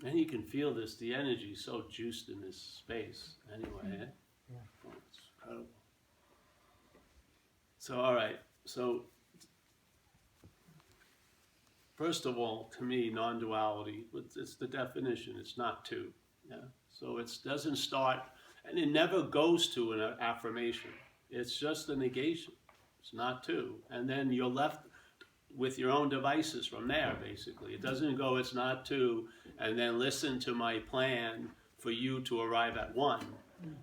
And you can feel this, the energy is so juiced in this space anyway. Yeah. Oh, it's incredible. So, all right. So, first of all, to me, non-duality, it's the definition. It's not two. Yeah. So it doesn't start, and it never goes to an affirmation. It's just a negation. It's not two. And then you're left with your own devices from there, basically. It doesn't go, it's not two, and then listen to my plan for you to arrive at one.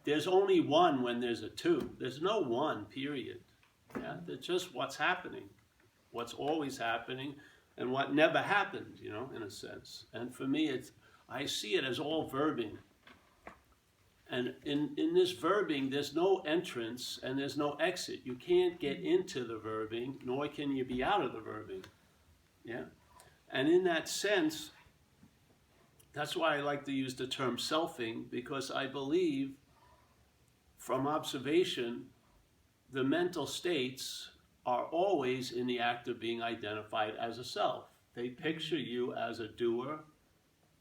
There's only one when there's a two. There's no one, period. Yeah? It's just what's happening, what's always happening, and what never happened, you know, in a sense. And for me, I see it as all verbing. And in this verbing, there's no entrance and there's no exit. You can't get into the verbing, nor can you be out of the verbing. Yeah? And in that sense, that's why I like to use the term selfing, because I believe from observation, the mental states are always in the act of being identified as a self. They picture you as a doer,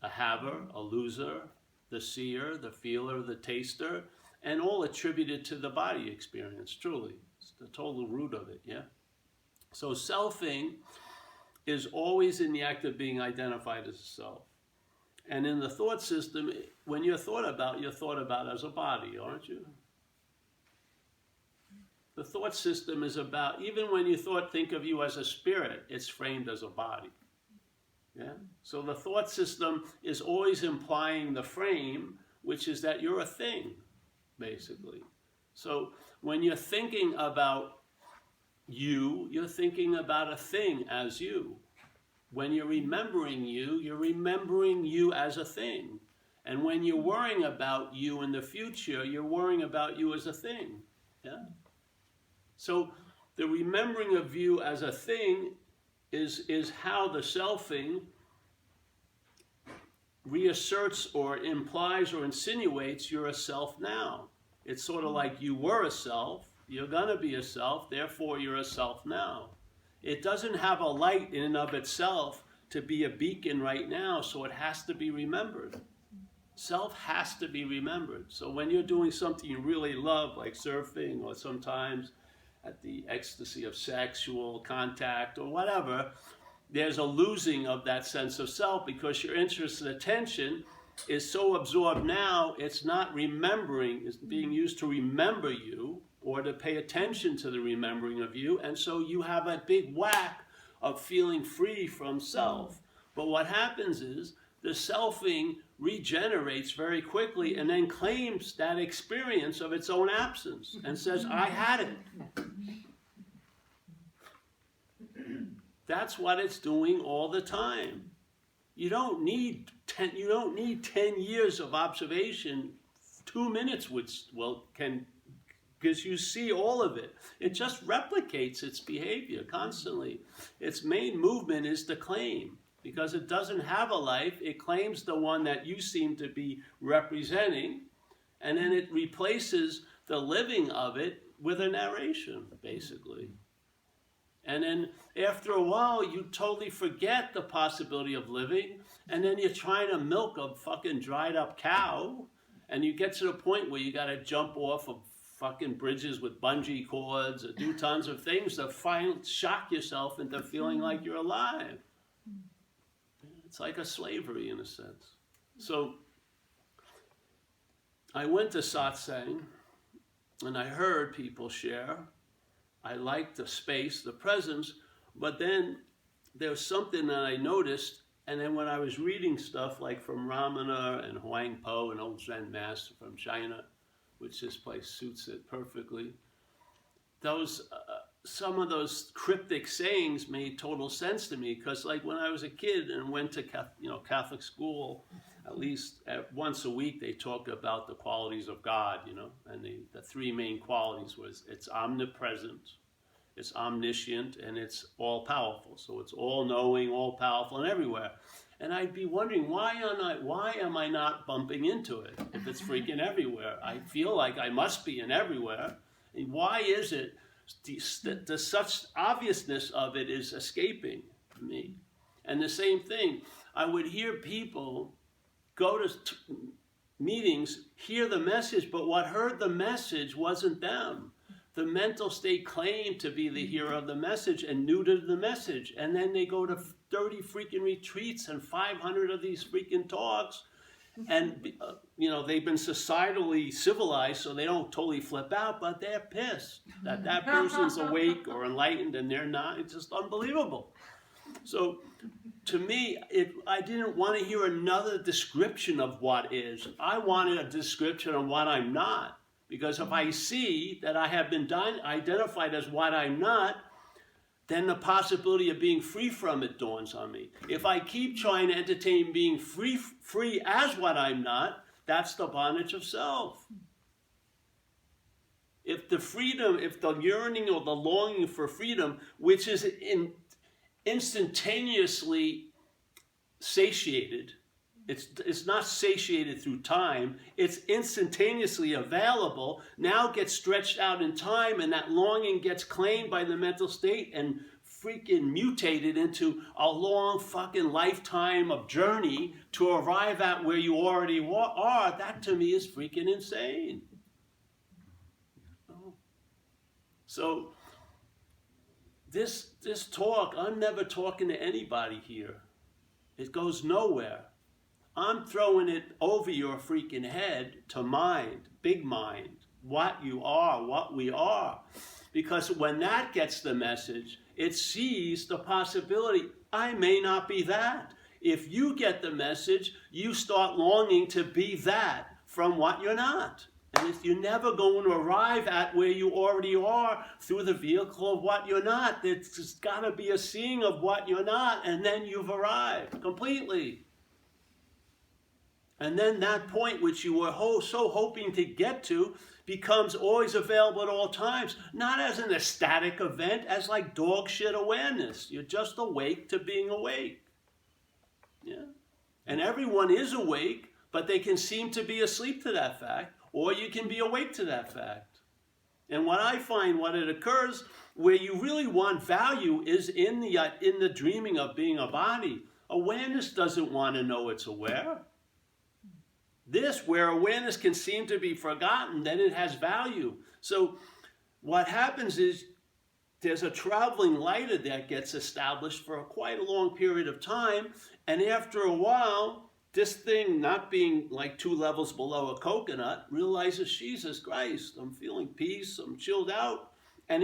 a haver, a loser, the seer, the feeler, the taster, and all attributed to the body experience, truly. It's the total root of it, yeah? So selfing is always in the act of being identified as a self. And in the thought system, when you're thought about as a body, aren't you? The thought system is about, even when you think of you as a spirit, it's framed as a body. Yeah? So the thought system is always implying the frame, which is that you're a thing, basically. So when you're thinking about you, you're thinking about a thing as you. When you're remembering you as a thing. And when you're worrying about you in the future, you're worrying about you as a thing. Yeah? So the remembering of you as a thing is how the selfing reasserts or implies or insinuates you're a self now. It's sort of like you were a self, you're going to be a self, therefore you're a self now. It doesn't have a light in and of itself to be a beacon right now, so it has to be remembered. Self has to be remembered. So when you're doing something you really love, like surfing, or sometimes at the ecstasy of sexual contact or whatever, there's a losing of that sense of self because your interest and attention is so absorbed now, it's not remembering, it's being used to remember you or to pay attention to the remembering of you, and so you have a big whack of feeling free from self. But what happens is the selfing regenerates very quickly and then claims that experience of its own absence and says, I had it. That's what it's doing all the time. You don't need 10 years of observation. 2 minutes can, because you see all of it. It just replicates its behavior constantly. Its main movement is to claim. Because it doesn't have a life, it claims the one that you seem to be representing, and then it replaces the living of it with a narration, basically. And then after a while, you totally forget the possibility of living, and then you're trying to milk a fucking dried up cow, and you get to the point where you gotta jump off of fucking bridges with bungee cords, or do tons of things to shock yourself into feeling like you're alive. It's like a slavery in a sense. So I went to satsang and I heard people share. I liked the space, the presence, but then there's something that I noticed, and then when I was reading stuff like from Ramana and Huang Po, an old Zen master from China, which this place suits it perfectly, some of those cryptic sayings made total sense to me, because like when I was a kid and went to Catholic school, at least once a week they talked about the qualities of God, and the three main qualities was it's omnipresent, it's omniscient, and it's all-powerful. So it's all-knowing, all-powerful, and everywhere. And I'd be wondering, why am I not bumping into it if it's freaking everywhere? I feel like I must be in everywhere. And why is it the such obviousness of it is escaping me? And the same thing, I would hear people go to meetings, hear the message, but what heard the message wasn't them. The mental state claimed to be the hearer of the message and neutered the message. And then they go to 30 freaking retreats and 500 of these freaking talks. And, they've been societally civilized, so they don't totally flip out, but they're pissed that that person's awake or enlightened and they're not. It's just unbelievable. So to me, I didn't want to hear another description of what is. I wanted a description of what I'm not. Because if I see that I have been identified as what I'm not, then the possibility of being free from it dawns on me. If I keep trying to entertain being free as what I'm not, that's the bondage of self. If the yearning or the longing for freedom, which is instantaneously satiated, it's not satiated through time, it's instantaneously available, now gets stretched out in time, and that longing gets claimed by the mental state and freaking mutated into a long fucking lifetime of journey to arrive at where you already are. That to me is freaking insane. So this talk, I'm never talking to anybody here. It goes nowhere. I'm throwing it over your freaking head to mind, big mind, what you are, what we are. Because when that gets the message, it sees the possibility, I may not be that. If you get the message, you start longing to be that from what you're not. And if you're never going to arrive at where you already are through the vehicle of what you're not, there's got to be a seeing of what you're not, and then you've arrived completely. And then that point which you were so hoping to get to becomes always available at all times, not as an ecstatic event, as like dog shit awareness. You're just awake to being awake. Yeah. And everyone is awake, but they can seem to be asleep to that fact, or you can be awake to that fact. And what I find, what it occurs, where you really want value is in the dreaming of being a body. Awareness doesn't want to know it's aware. This, where awareness can seem to be forgotten, then it has value. So what happens is there's a traveling lighter that gets established for quite a long period of time, and after a while, this thing, not being like 2 levels below a coconut, realizes, Jesus Christ, I'm feeling peace, I'm chilled out, and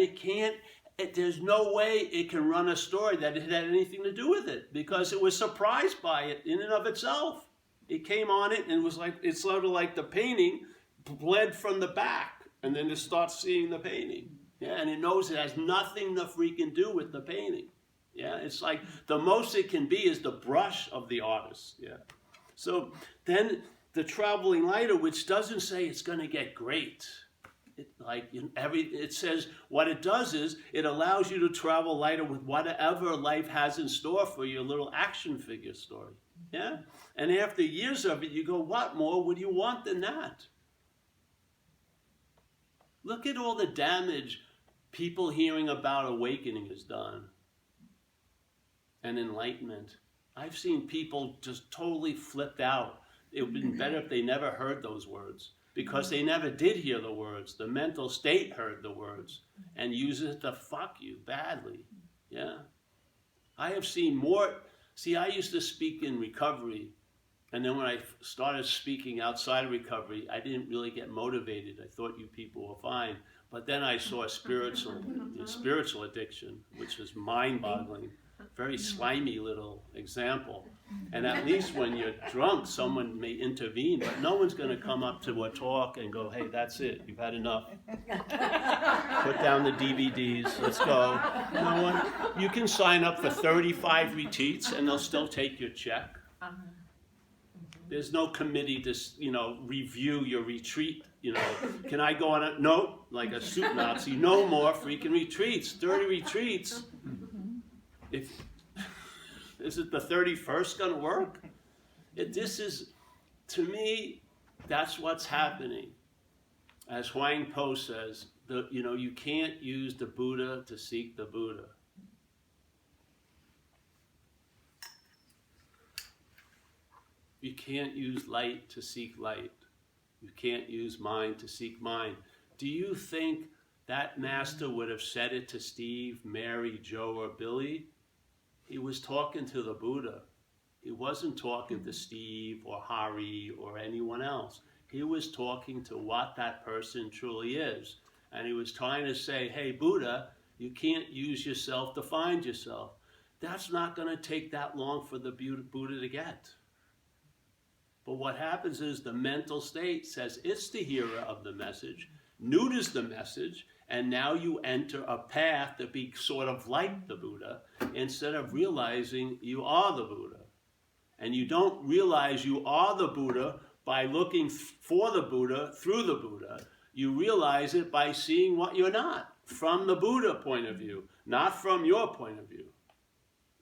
there's no way it can run a story that it had anything to do with it, because it was surprised by it in and of itself. It came on it and it's sort of like the painting bled from the back, and then it starts seeing the painting. Yeah, and it knows it has nothing to freaking do with the painting. Yeah, it's like the most it can be is the brush of the artist. Yeah. So then the traveling lighter, which doesn't say it's going to get great. It says what it does is it allows you to travel lighter with whatever life has in store for your little action figure story. Yeah? And after years of it, you go, what more would you want than that? Look at all the damage people hearing about awakening has done. And enlightenment. I've seen people just totally flipped out. It would have been better if they never heard those words. Because they never did hear the words. The mental state heard the words. And uses it to fuck you badly. Yeah? I have seen more... See, I used to speak in recovery, and then when I started speaking outside of recovery, I didn't really get motivated. I thought you people were fine. But then I saw spiritual addiction, which was mind-boggling. Very slimy little example. And at least when you're drunk, someone may intervene, but no one's going to come up to a talk and go, hey, that's it, you've had enough. Put down the DVDs, let's go. No one. You can sign up for 35 retreats and they'll still take your check. There's no committee to, review your retreat. Can I go on a, no, like a soup Nazi, no more freaking retreats, 30 retreats. Is it the 31st going to work? To me, that's what's happening. As Huang Po says, you can't use the Buddha to seek the Buddha. You can't use light to seek light. You can't use mind to seek mind. Do you think that master would have said it to Steve, Mary, Joe, or Billy? He was talking to the Buddha. He wasn't talking to Steve or Hari or anyone else. He was talking to what that person truly is. And he was trying to say, hey, Buddha, you can't use yourself to find yourself. That's not going to take that long for the Buddha to get. But what happens is the mental state says it's the hearer of the message, neuters the message, and now you enter a path to be sort of like the Buddha instead of realizing you are the Buddha. And you don't realize you are the Buddha by looking for the Buddha through the Buddha. You realize it by seeing what you're not from the Buddha point of view, not from your point of view.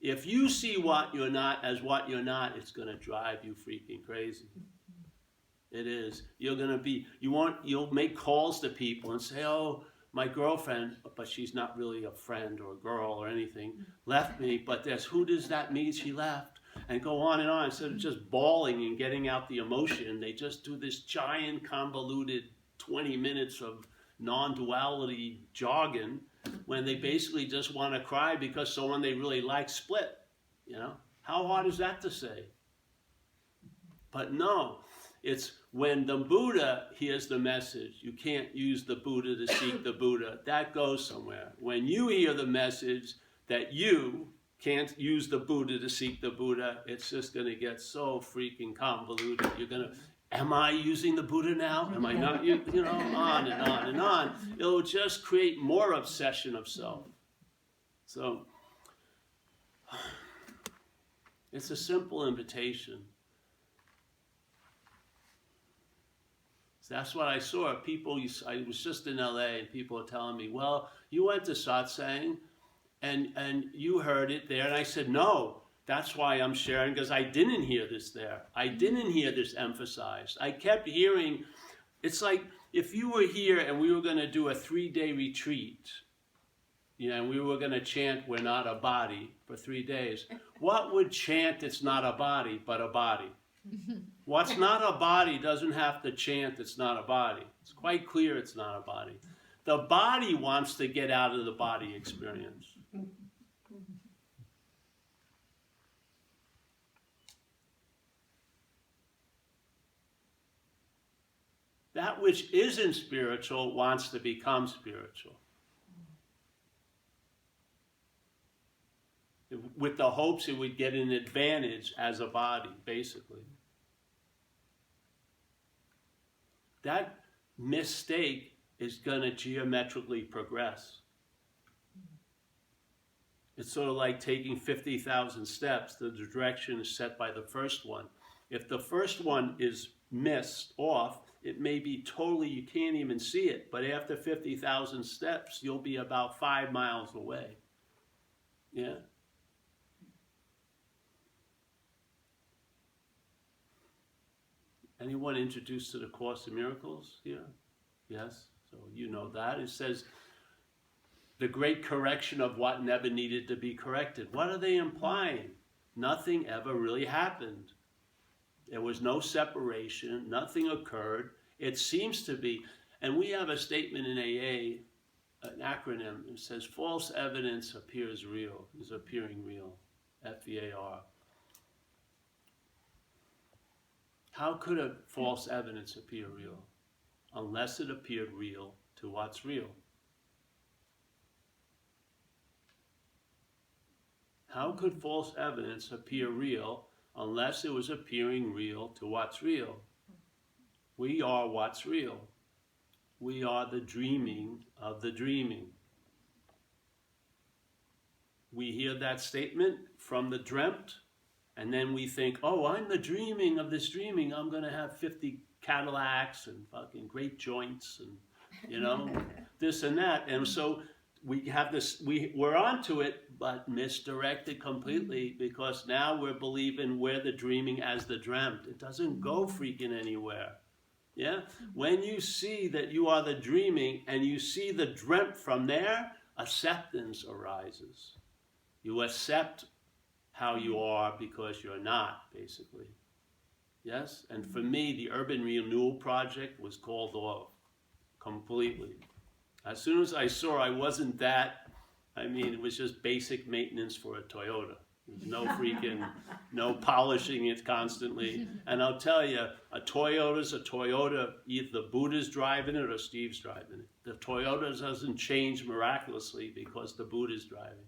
If you see what you're not as what you're not, it's going to drive you freaking crazy. It is. You'll make calls to people and say, oh, my girlfriend, but she's not really a friend or a girl or anything, left me, but who does that mean she left? And go on and on. Instead of just bawling and getting out the emotion, they just do this giant convoluted 20 minutes of non-duality jargon when they basically just want to cry because someone they really like split. You know, how hard is that to say? But no, it's when the Buddha hears the message, you can't use the Buddha to seek the Buddha. That goes somewhere. When you hear the message that you can't use the Buddha to seek the Buddha, it's just going to get so freaking convoluted. You're going to, am I using the Buddha now? Am I not? You know, on and on and on. It'll just create more obsession of self. So, it's a simple invitation. That's what I saw. People, I was just in LA and people are telling me, well, you went to satsang and you heard it there. And I said, no, that's why I'm sharing, because I didn't hear this there. I didn't hear this emphasized. I kept hearing, it's like if you were here and we were going to do a 3-day retreat, you know, and we were going to chant, we're not a body for 3 days. What would chant, it's not a body, but a body? What's not a body doesn't have to chant it's not a body. It's quite clear it's not a body. The body wants to get out of the body experience. That which isn't spiritual wants to become spiritual. With the hopes it would get an advantage as a body, basically. That mistake is going to geometrically progress. It's sort of like taking 50,000 steps. The direction is set by the first one. If the first one is missed off, it may be totally, you can't even see it. But after 50,000 steps, you'll be about 5 miles away. Yeah? Anyone introduced to the Course in Miracles here? Yes? So you know that. It says, the great correction of what never needed to be corrected. What are they implying? Nothing ever really happened. There was no separation. Nothing occurred. It seems to be, and we have a statement in AA, an acronym. It says, false evidence appears real, is appearing real, FEAR. How could a false evidence appear real? Unless it appeared real to what's real. How could false evidence appear real unless it was appearing real to what's real? We are what's real. We are the dreaming of the dreaming. We hear that statement from the dreamt, and then we think, oh, I'm the dreaming of this dreaming. I'm going to have 50 Cadillacs and fucking great joints and, you know, this and that. And so we have this, we're onto it, but misdirected completely, because now we're believing we're the dreaming as the dreamt. It doesn't go freaking anywhere. Yeah? When you see that you are the dreaming and you see the dreamt from there, acceptance arises. You accept how you are because you're not, basically. Yes? And for me, the Urban Renewal Project was called off completely. As soon as I saw I wasn't that, I mean, it was just basic maintenance for a Toyota. No freaking, no polishing it constantly. And I'll tell you, a Toyota's a Toyota. Either Buddha's driving it or Steve's driving it. The Toyota doesn't change miraculously because the Buddha's driving.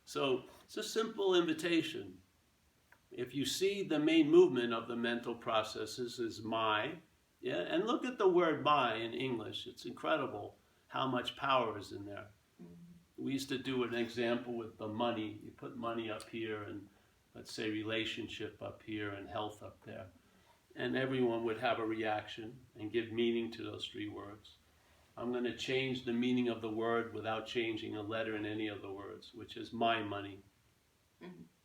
So it's a simple invitation. If you see the main movement of the mental processes is my, yeah, and look at the word my in English. It's incredible how much power is in there. We used to do an example with the money. You put money up here and let's say relationship up here and health up there. And everyone would have a reaction and give meaning to those three words. I'm going to change the meaning of the word without changing a letter in any of the words, which is my money,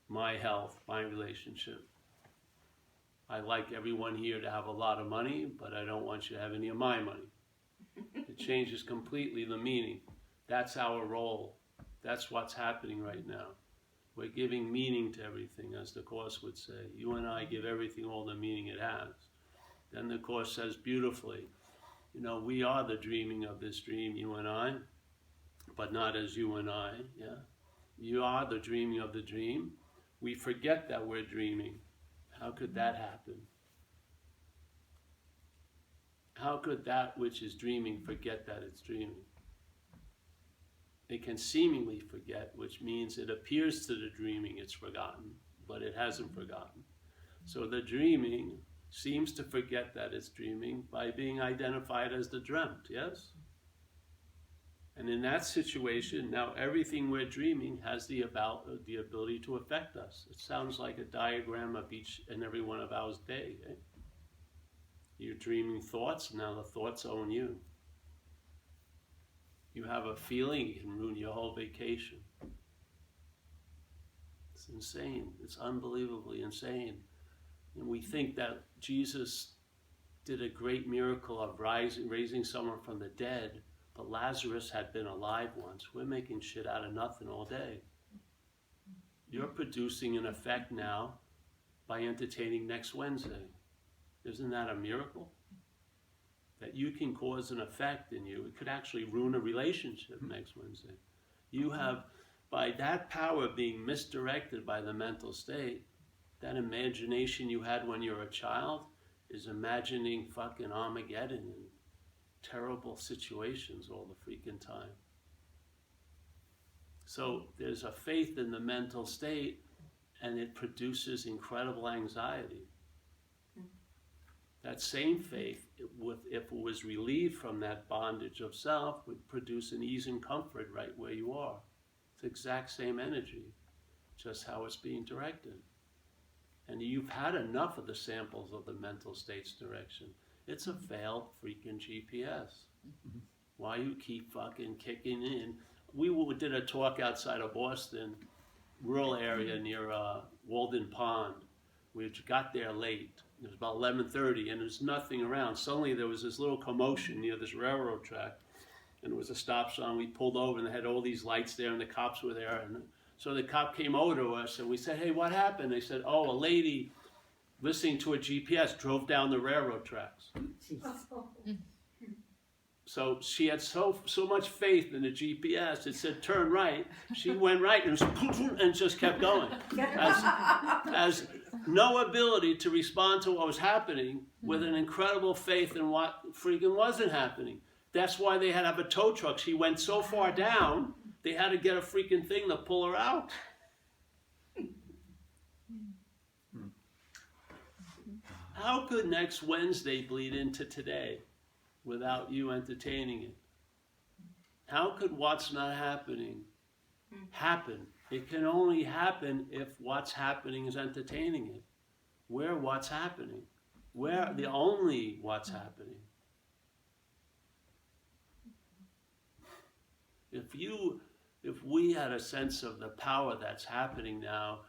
my health, my relationship. I like everyone here to have a lot of money, but I don't want you to have any of my money. It changes completely the meaning. That's our role. That's what's happening right now. We're giving meaning to everything, as the Course would say. You and I give everything all the meaning it has. Then the Course says beautifully, you know, we are the dreaming of this dream, you and I, but not as you and I, yeah? You are the dreaming of the dream. We forget that we're dreaming. How could that happen? How could that which is dreaming forget that it's dreaming? It can seemingly forget, which means it appears to the dreaming it's forgotten, but it hasn't forgotten. So the dreaming seems to forget that it's dreaming by being identified as the dreamt, yes? And in that situation, now everything we're dreaming has the ability to affect us. It sounds like a diagram of each and every one of our day. Eh? You're dreaming thoughts, now the thoughts own you. You have a feeling, it can ruin your whole vacation. It's insane. It's unbelievably insane. And we think that Jesus did a great miracle of raising someone from the dead, but Lazarus had been alive once. We're making shit out of nothing all day. You're producing an effect now by entertaining next Wednesday. Isn't that a miracle? That you can cause an effect in you. It could actually ruin a relationship next Wednesday. You have, by that power being misdirected by the mental state, that imagination you had when you were a child is imagining fucking Armageddon and terrible situations all the freaking time. So there's a faith in the mental state and it produces incredible anxiety. That same faith, if it was relieved from that bondage of self, would produce an ease and comfort right where you are. It's the exact same energy, just how it's being directed. And you've had enough of the samples of the mental state's direction. It's a failed freaking GPS. Why you keep fucking kicking in? We did a talk outside of Boston, rural area near Walden Pond. We got there late. It was about 11:30 and there's nothing around. Suddenly there was this little commotion near this railroad track and it was a stop sign. We pulled over and they had all these lights there and the cops were there. And so the cop came over to us and we said, hey, what happened? They said, oh, a lady listening to a GPS drove down the railroad tracks. So she had so much faith in the GPS. It said turn right. She went right and just kept going. As no ability to respond to what was happening with an incredible faith in what freaking wasn't happening. That's why they had to have a tow truck. She went so far down, they had to get a freaking thing to pull her out. How could next Wednesday bleed into today without you entertaining it? How could what's not happening happen? It can only happen if what's happening is entertaining it. We're what's happening. We're the only what's happening. If we had a sense of the power that's happening now,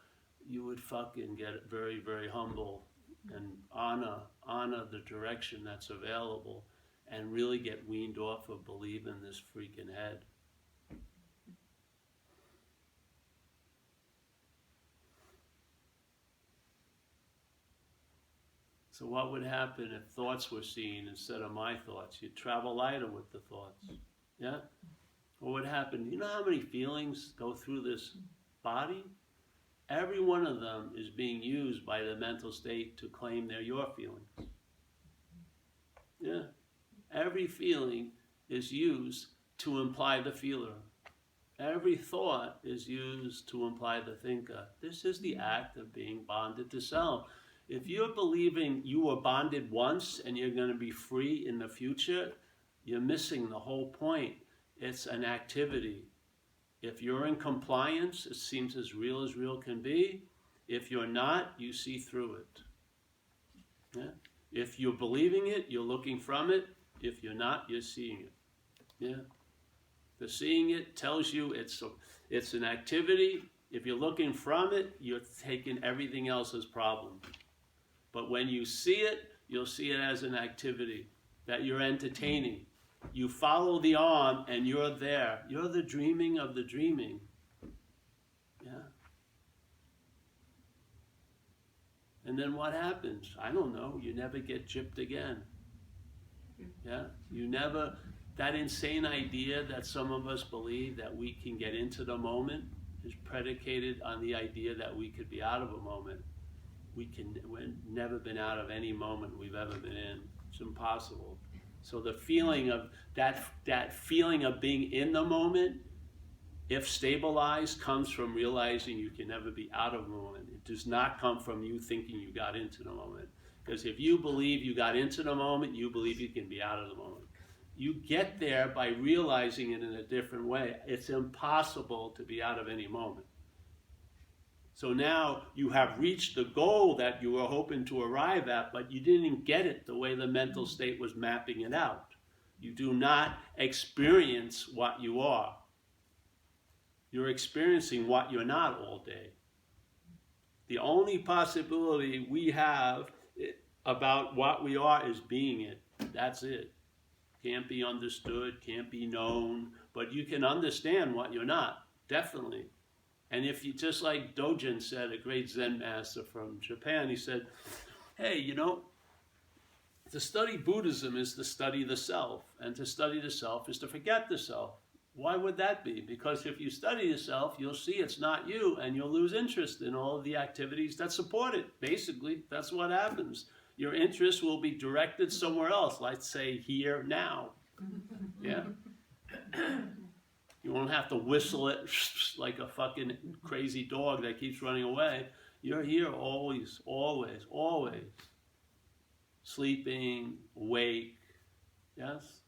you would fucking get very, very humble and honor the direction that's available and really get weaned off of believing this freaking head. So what would happen if thoughts were seen instead of my thoughts? You'd travel lighter with the thoughts. Yeah? What would happen? You know how many feelings go through this body? Every one of them is being used by the mental state to claim they're your feelings. Yeah? Every feeling is used to imply the feeler. Every thought is used to imply the thinker. This is the act of being bonded to self. If you're believing you were bonded once and you're going to be free in the future, you're missing the whole point. It's an activity. If you're in compliance, it seems as real can be. If you're not, you see through it. Yeah? If you're believing it, you're looking from it. If you're not, you're seeing it. Yeah? The seeing it tells you it's an activity. If you're looking from it, you're taking everything else as problem. But when you see it, you'll see it as an activity that you're entertaining. You follow the arm and you're there. You're the dreaming of the dreaming. Yeah. And then what happens? I don't know. You never get gypped again. Yeah. You never, that insane idea that some of us believe that we can get into the moment is predicated on the idea that we could be out of a moment. We've never been out of any moment we've ever been in. It's impossible. So the feeling of that feeling of being in the moment, if stabilized, comes from realizing you can never be out of the moment. It does not come from you thinking you got into the moment. Because if you believe you got into the moment, you believe you can be out of the moment. You get there by realizing it in a different way. It's impossible to be out of any moment. So now you have reached the goal that you were hoping to arrive at, but you didn't get it the way the mental state was mapping it out. You do not experience what you are. You're experiencing what you're not all day. The only possibility we have about what we are is being it. That's it. Can't be understood, can't be known, but you can understand what you're not, definitely. And if you, just like Dogen said, a great Zen master from Japan, he said, hey, you know, to study Buddhism is to study the self, and to study the self is to forget the self. Why would that be? Because if you study the self, you'll see it's not you, and you'll lose interest in all of the activities that support it. Basically, that's what happens. Your interest will be directed somewhere else, let's say here, now. Yeah? You won't have to whistle it like a fucking crazy dog that keeps running away. You're here always, always, always. Sleeping, awake, yes?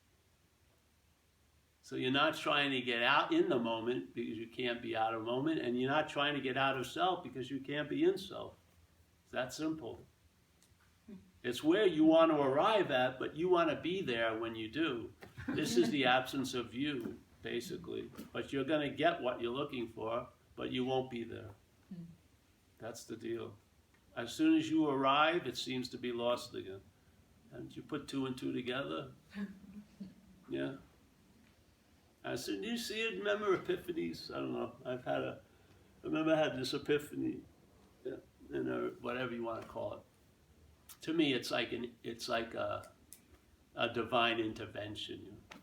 So you're not trying to get out in the moment because you can't be out of moment, and you're not trying to get out of self because you can't be in self. It's that simple. It's where you want to arrive at, but you want to be there when you do. This is the absence of you, basically. But you're going to get what you're looking for, but you won't be there. That's the deal. As soon as you arrive, it seems to be lost again. And you put two and two together. Yeah. As soon as you see it, remember epiphanies? I don't know. I remember I had this epiphany, whatever you want to call it. To me, it's like a divine intervention. You know?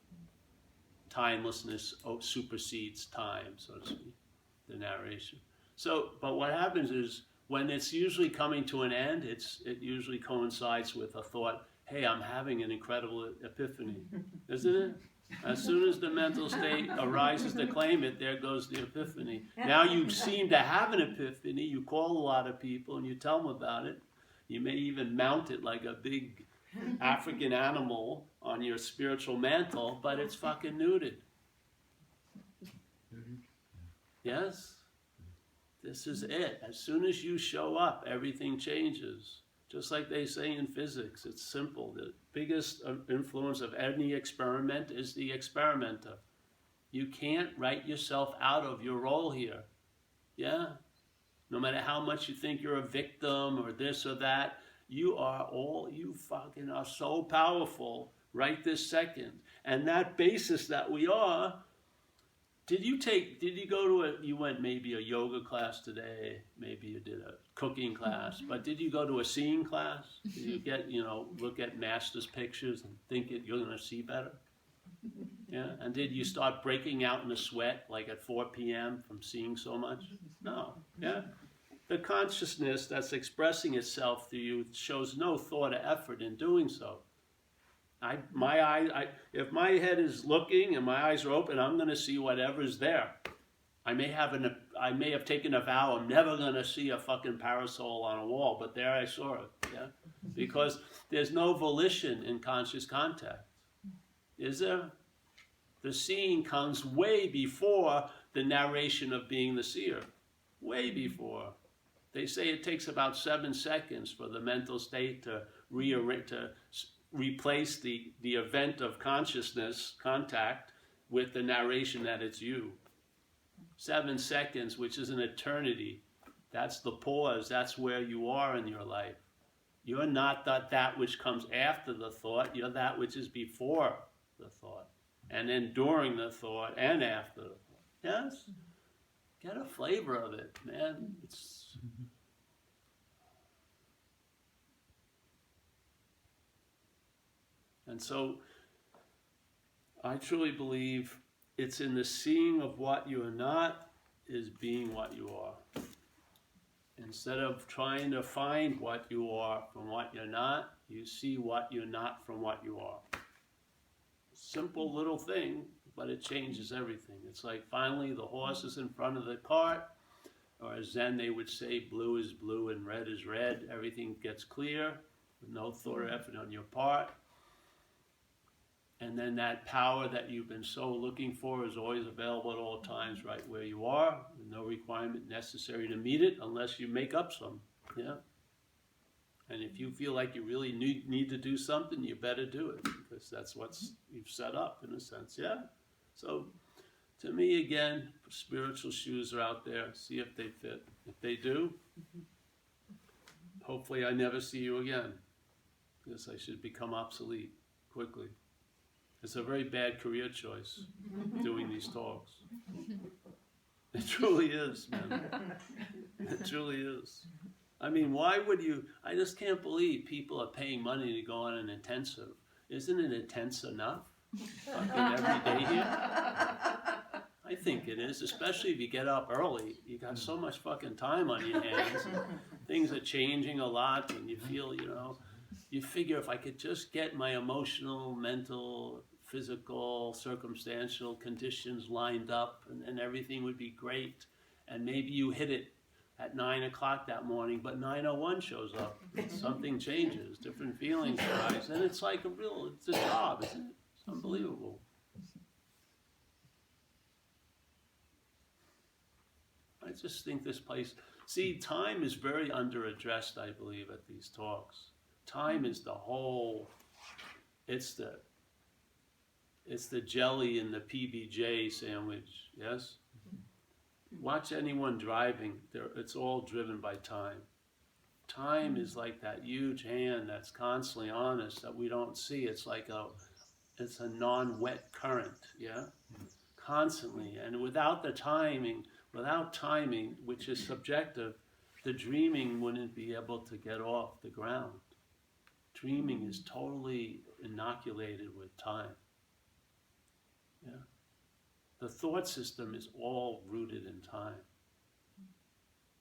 Timelessness supersedes time, so to speak, the narration. So, but what happens is, when it's usually coming to an end, it usually coincides with a thought, hey, I'm having an incredible epiphany, isn't it? As soon as the mental state arises to claim it, there goes the epiphany. Now you seem to have an epiphany, you call a lot of people and you tell them about it. You may even mount it like a big African animal on your spiritual mantle, but it's fucking neutered. Yes? This is it. As soon as you show up, everything changes. Just like they say in physics, it's simple. The biggest influence of any experiment is the experimenter. You can't write yourself out of your role here. Yeah? No matter how much you think you're a victim or this or that, you fucking are so powerful right this second. And that basis that we are Did you go to you went maybe a yoga class today, maybe you did a cooking class, but did you go to a seeing class? Did you get, look at master's pictures and think you're going to see better? Yeah, and did you start breaking out in a sweat like at 4 p.m. from seeing so much? No, yeah. The consciousness that's expressing itself to you shows no thought or effort in doing so. If my head is looking and my eyes are open, I'm going to see whatever's there. I may have taken a vow I'm never going to see a fucking parasol on a wall, but there I saw it. Yeah, because there's no volition in conscious contact, is there? The seeing comes way before the narration of being the seer, way before. They say it takes about 7 seconds for the mental state to replace the event of consciousness contact with the narration that it's you. 7 seconds, which is an eternity. That's the pause. That's where you are in your life. You're not that which comes after the thought. You're that which is before the thought. And then during the thought and after the thought. Yes? Get a flavor of it, man. And so I truly believe it's in the seeing of what you are not is being what you are. Instead of trying to find what you are from what you're not, you see what you're not from what you are. Simple little thing, but it changes everything. It's like finally the horse is in front of the cart, or as Zen they would say, blue is blue and red is red. Everything gets clear with no thought or effort on your part. And then that power that you've been so looking for is always available at all times right where you are, with no requirement necessary to meet it unless you make up some. Yeah. And if you feel like you really need to do something, you better do it, because that's what you've set up in a sense. Yeah. So to me, again, spiritual shoes are out there. See if they fit. If they do, hopefully I never see you again, because I should become obsolete quickly. It's a very bad career choice, doing these talks. It truly is, man. It truly is. I mean, why would you? I just can't believe people are paying money to go on an intensive. Isn't it intense enough? Fucking every day here? I think it is, especially if you get up early. You got so much fucking time on your hands. Things are changing a lot, and you feel, you figure if I could just get my emotional, mental, physical, circumstantial conditions lined up, and everything would be great. And maybe you hit it at 9 o'clock that morning, but 9:01 shows up. Something changes, different feelings arise, and it's like it's a job, isn't it? It's unbelievable. I just think this place, time is very under-addressed, I believe, at these talks. Time is the whole, it's the jelly in the PBJ sandwich, yes? Watch anyone driving, it's all driven by time. Time is like that huge hand that's constantly on us that we don't see. It's like it's a non-wet current, yeah? Constantly, and without timing, which is subjective, the dreaming wouldn't be able to get off the ground. Dreaming is totally inoculated with time. Yeah. The thought system is all rooted in time.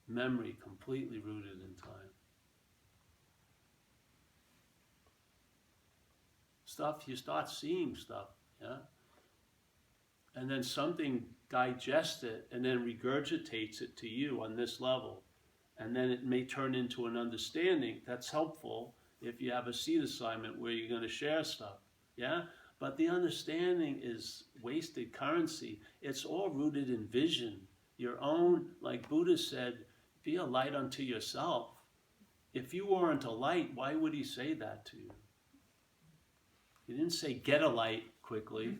Memory completely rooted in time. You start seeing stuff, yeah? And then something digests it and then regurgitates it to you on this level. And then it may turn into an understanding that's helpful if you have a seed assignment where you're going to share stuff, yeah? But the understanding is wasted currency. It's all rooted in vision. Your own, like Buddha said, be a light unto yourself. If you weren't a light, why would he say that to you? He didn't say get a light quickly,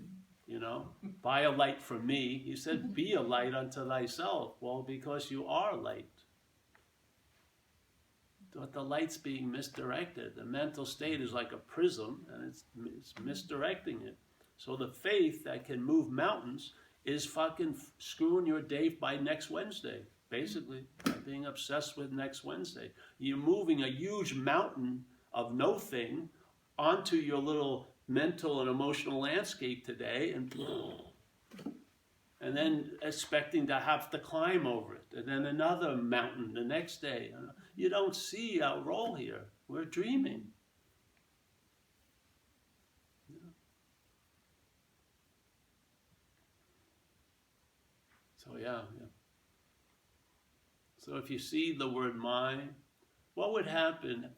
buy a light from me. He said be a light unto thyself. Well, because you are light. But the light's being misdirected. The mental state is like a prism, and it's misdirecting it. So the faith that can move mountains is fucking screwing your day by next Wednesday, basically, by being obsessed with next Wednesday. You're moving a huge mountain of no thing onto your little mental and emotional landscape today, and then expecting to have to climb over it, and then another mountain the next day. You don't see our role here. We're dreaming. So yeah. So if you see the word "my," what would happen?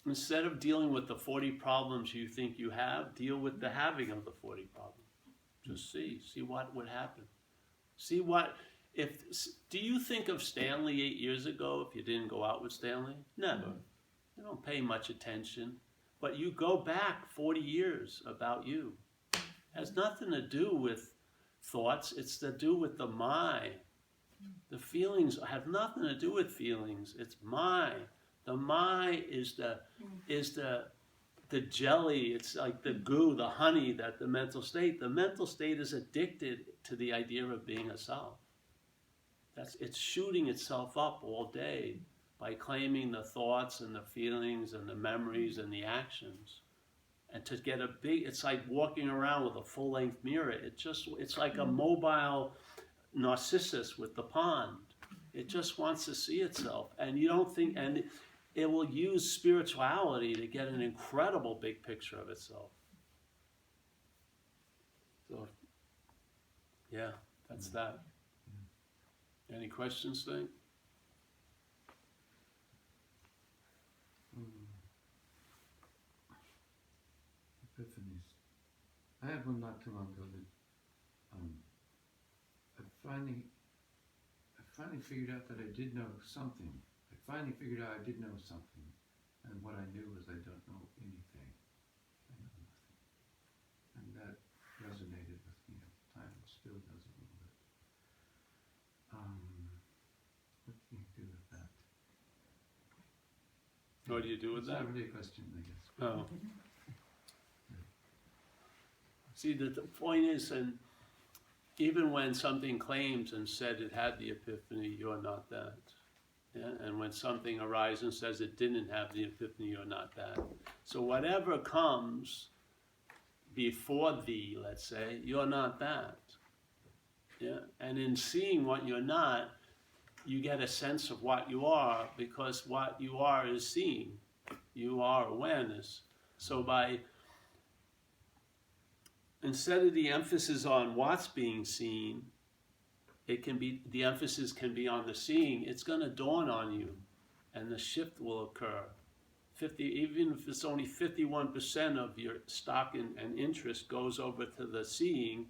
Instead of dealing with the 40 problems you think you have, deal with the having of the 40 problems. Just see what would happen. See what, do you think of Stanley 8 years ago if you didn't go out with Stanley? Never. You don't pay much attention. But you go back 40 years about you. It has nothing to do with thoughts, it's to do with the "my." The feelings have nothing to do with feelings, it's "my." The "my" is the jelly, it's like the goo, the honey that the mental state is addicted to the idea of being a self. It's shooting itself up all day by claiming the thoughts and the feelings and the memories and the actions. And to get it's like walking around with a full-length mirror. It's like a mobile Narcissus with the pond. It just wants to see itself. And you don't think, and it will use spirituality to get an incredible big picture of itself. So, yeah, that's that. Any questions, Thing? Epiphanies. I had one not too long ago that I finally figured out that I did know something. I finally figured out I did know something, and what I knew was I don't know anything. I know nothing, and that resonated with me at the time. It still does a little bit. What can you do with that? What do you do with It's that? not really a question, I guess. Oh. See, the point is, and even when something claims and said it had the epiphany, you're not that. Yeah? And when something arises and says it didn't have the epiphany, you're not that. So whatever comes before thee, let's say, you're not that. Yeah? And in seeing what you're not, you get a sense of what you are, because what you are is seeing. You are awareness. So instead of the emphasis on what's being seen, the emphasis can be on the seeing. It's going to dawn on you, and the shift will occur. Even if it's only 51% of your stock and interest goes over to the seeing,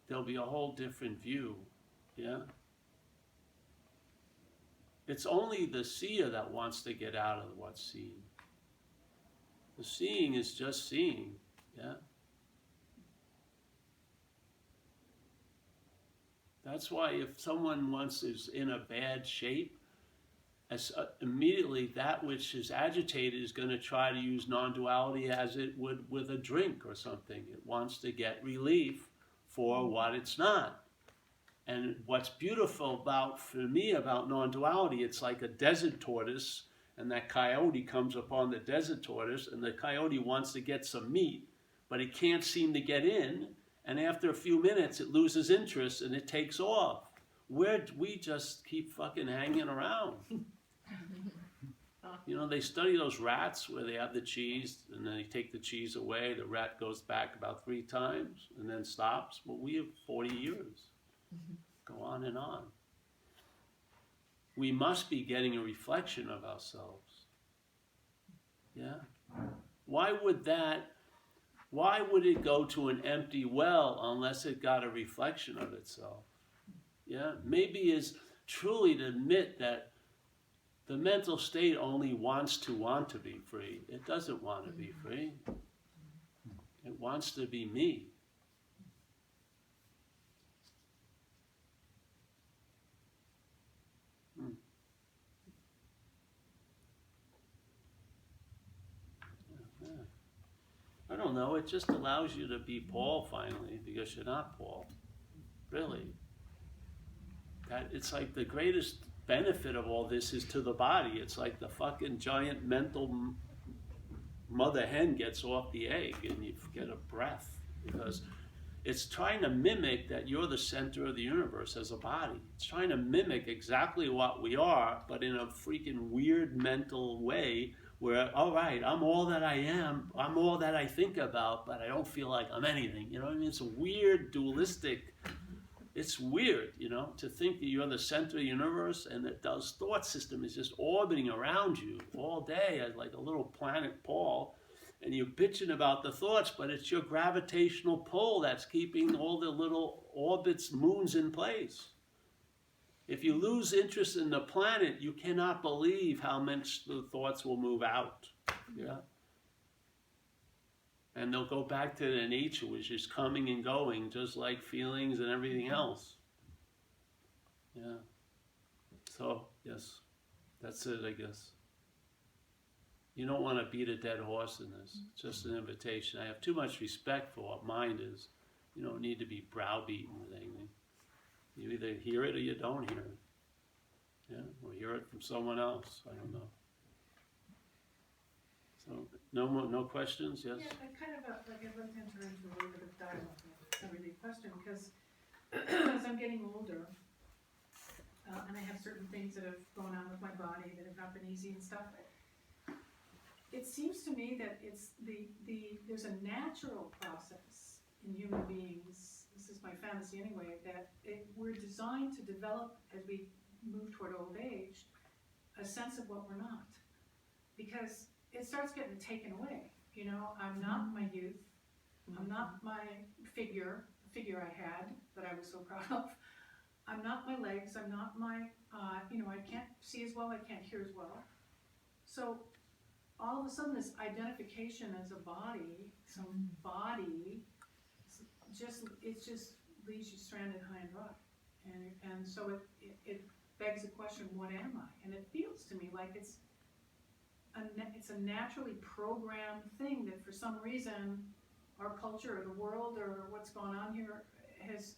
there'll be a whole different view. Yeah. It's only the seer that wants to get out of what's seen. The seeing is just seeing. Yeah. That's why if someone is in a bad shape, immediately that which is agitated is going to try to use non-duality as it would with a drink or something. It wants to get relief for what it's not. And what's beautiful for me about non-duality, it's like a desert tortoise, and that coyote comes upon the desert tortoise, and the coyote wants to get some meat, but it can't seem to get in. And after a few minutes, it loses interest and it takes off. We just keep fucking hanging around. You know, they study those rats where they have the cheese and then they take the cheese away. The rat goes back about 3 times and then stops. Well, we have 40 years. Go on and on. We must be getting a reflection of ourselves. Yeah? Why would it go to an empty well unless it got a reflection of itself? Yeah, maybe is truly to admit that the mental state only wants to be free. It doesn't want to be free. It wants to be me. I don't don't know, it just allows you to be Paul finally, because you're not Paul. Really. That it's like the greatest benefit of all this is to the body. It's like the fucking giant mental mother hen gets off the egg and you get a breath, because it's trying to mimic that you're the center of the universe as a body. It's trying to mimic exactly what we are, but in a freaking weird mental way where, all right, I'm all that I am, I'm all that I think about, but I don't feel like I'm anything. You know what I mean? It's a weird, dualistic, it's weird, you know, to think that you're the center of the universe and that Dove's thought system is just orbiting around you all day as like a little planet Paul, and you're bitching about the thoughts, but it's your gravitational pull that's keeping all the little orbits, moons in place. If you lose interest in the planet, you cannot believe how much the thoughts will move out. Yeah. And they'll go back to their nature, which is coming and going, just like feelings and everything else. Yeah. So, yes, that's it, I guess. You don't want to beat a dead horse in this. It's just an invitation. I have too much respect for what mind is. You don't need to be browbeaten with anything. You either hear it or you don't hear it. Yeah, or hear it from someone else. I don't know. So, no questions? Yes? Yeah, I kind of, like I'd like to enter into a little bit of dialogue with every question, because as I'm getting older, and I have certain things that have gone on with my body that have not been easy and stuff, it seems to me that it's there's a natural process in human beings, this is my fantasy anyway, that we're designed to develop, as we move toward old age, a sense of what we're not. Because it starts getting taken away. You know, I'm not my youth, I'm not my figure, the figure I had that I was so proud of. I'm not my legs, I'm not my, you know, I can't see as well, I can't hear as well. So all of a sudden this identification as a body, some body, it just leaves you stranded high and dry. And so it begs the question, what am I? And it feels to me like it's a naturally programmed thing that for some reason our culture or the world or what's going on here has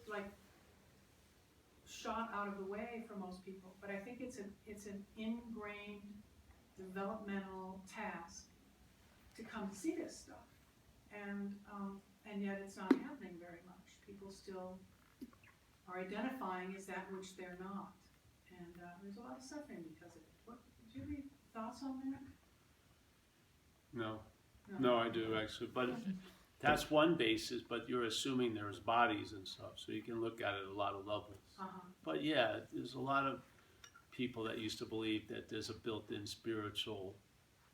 like shot out of the way for most people. But I think it's an ingrained developmental task to come to see this stuff, and yet it's not happening very much. People still are identifying as that which they're not, and there's a lot of suffering because of it. Do you have any thoughts on that? No, I do actually, but that's one basis, but you're assuming there's bodies and stuff, so you can look at it at a lot of levels. But yeah, there's a lot of people that used to believe that there's a built-in spiritual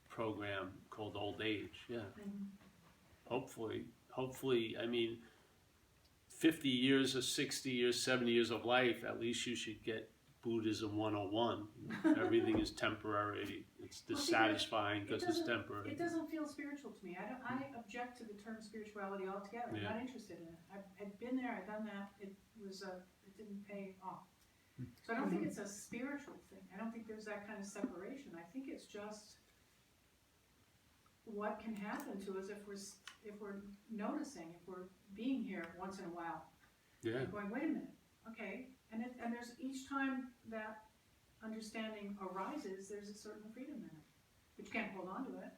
program called old age, yeah. Hopefully, I mean, 50 years or 60 years, 70 years of life, at least you should get Buddhism 101. Everything is temporary. It's dissatisfying because it's temporary. It doesn't feel spiritual to me. I object to the term spirituality altogether. I'm not interested in it. I've been there. I've done that. It didn't pay off. So I don't think it's a spiritual thing. I don't think there's that kind of separation. I think it's just what can happen to us if we're noticing, if we're being here once in a while. Yeah. And going, wait a minute, okay. And there's each time that understanding arises, there's a certain freedom in it. But you can't hold on to it,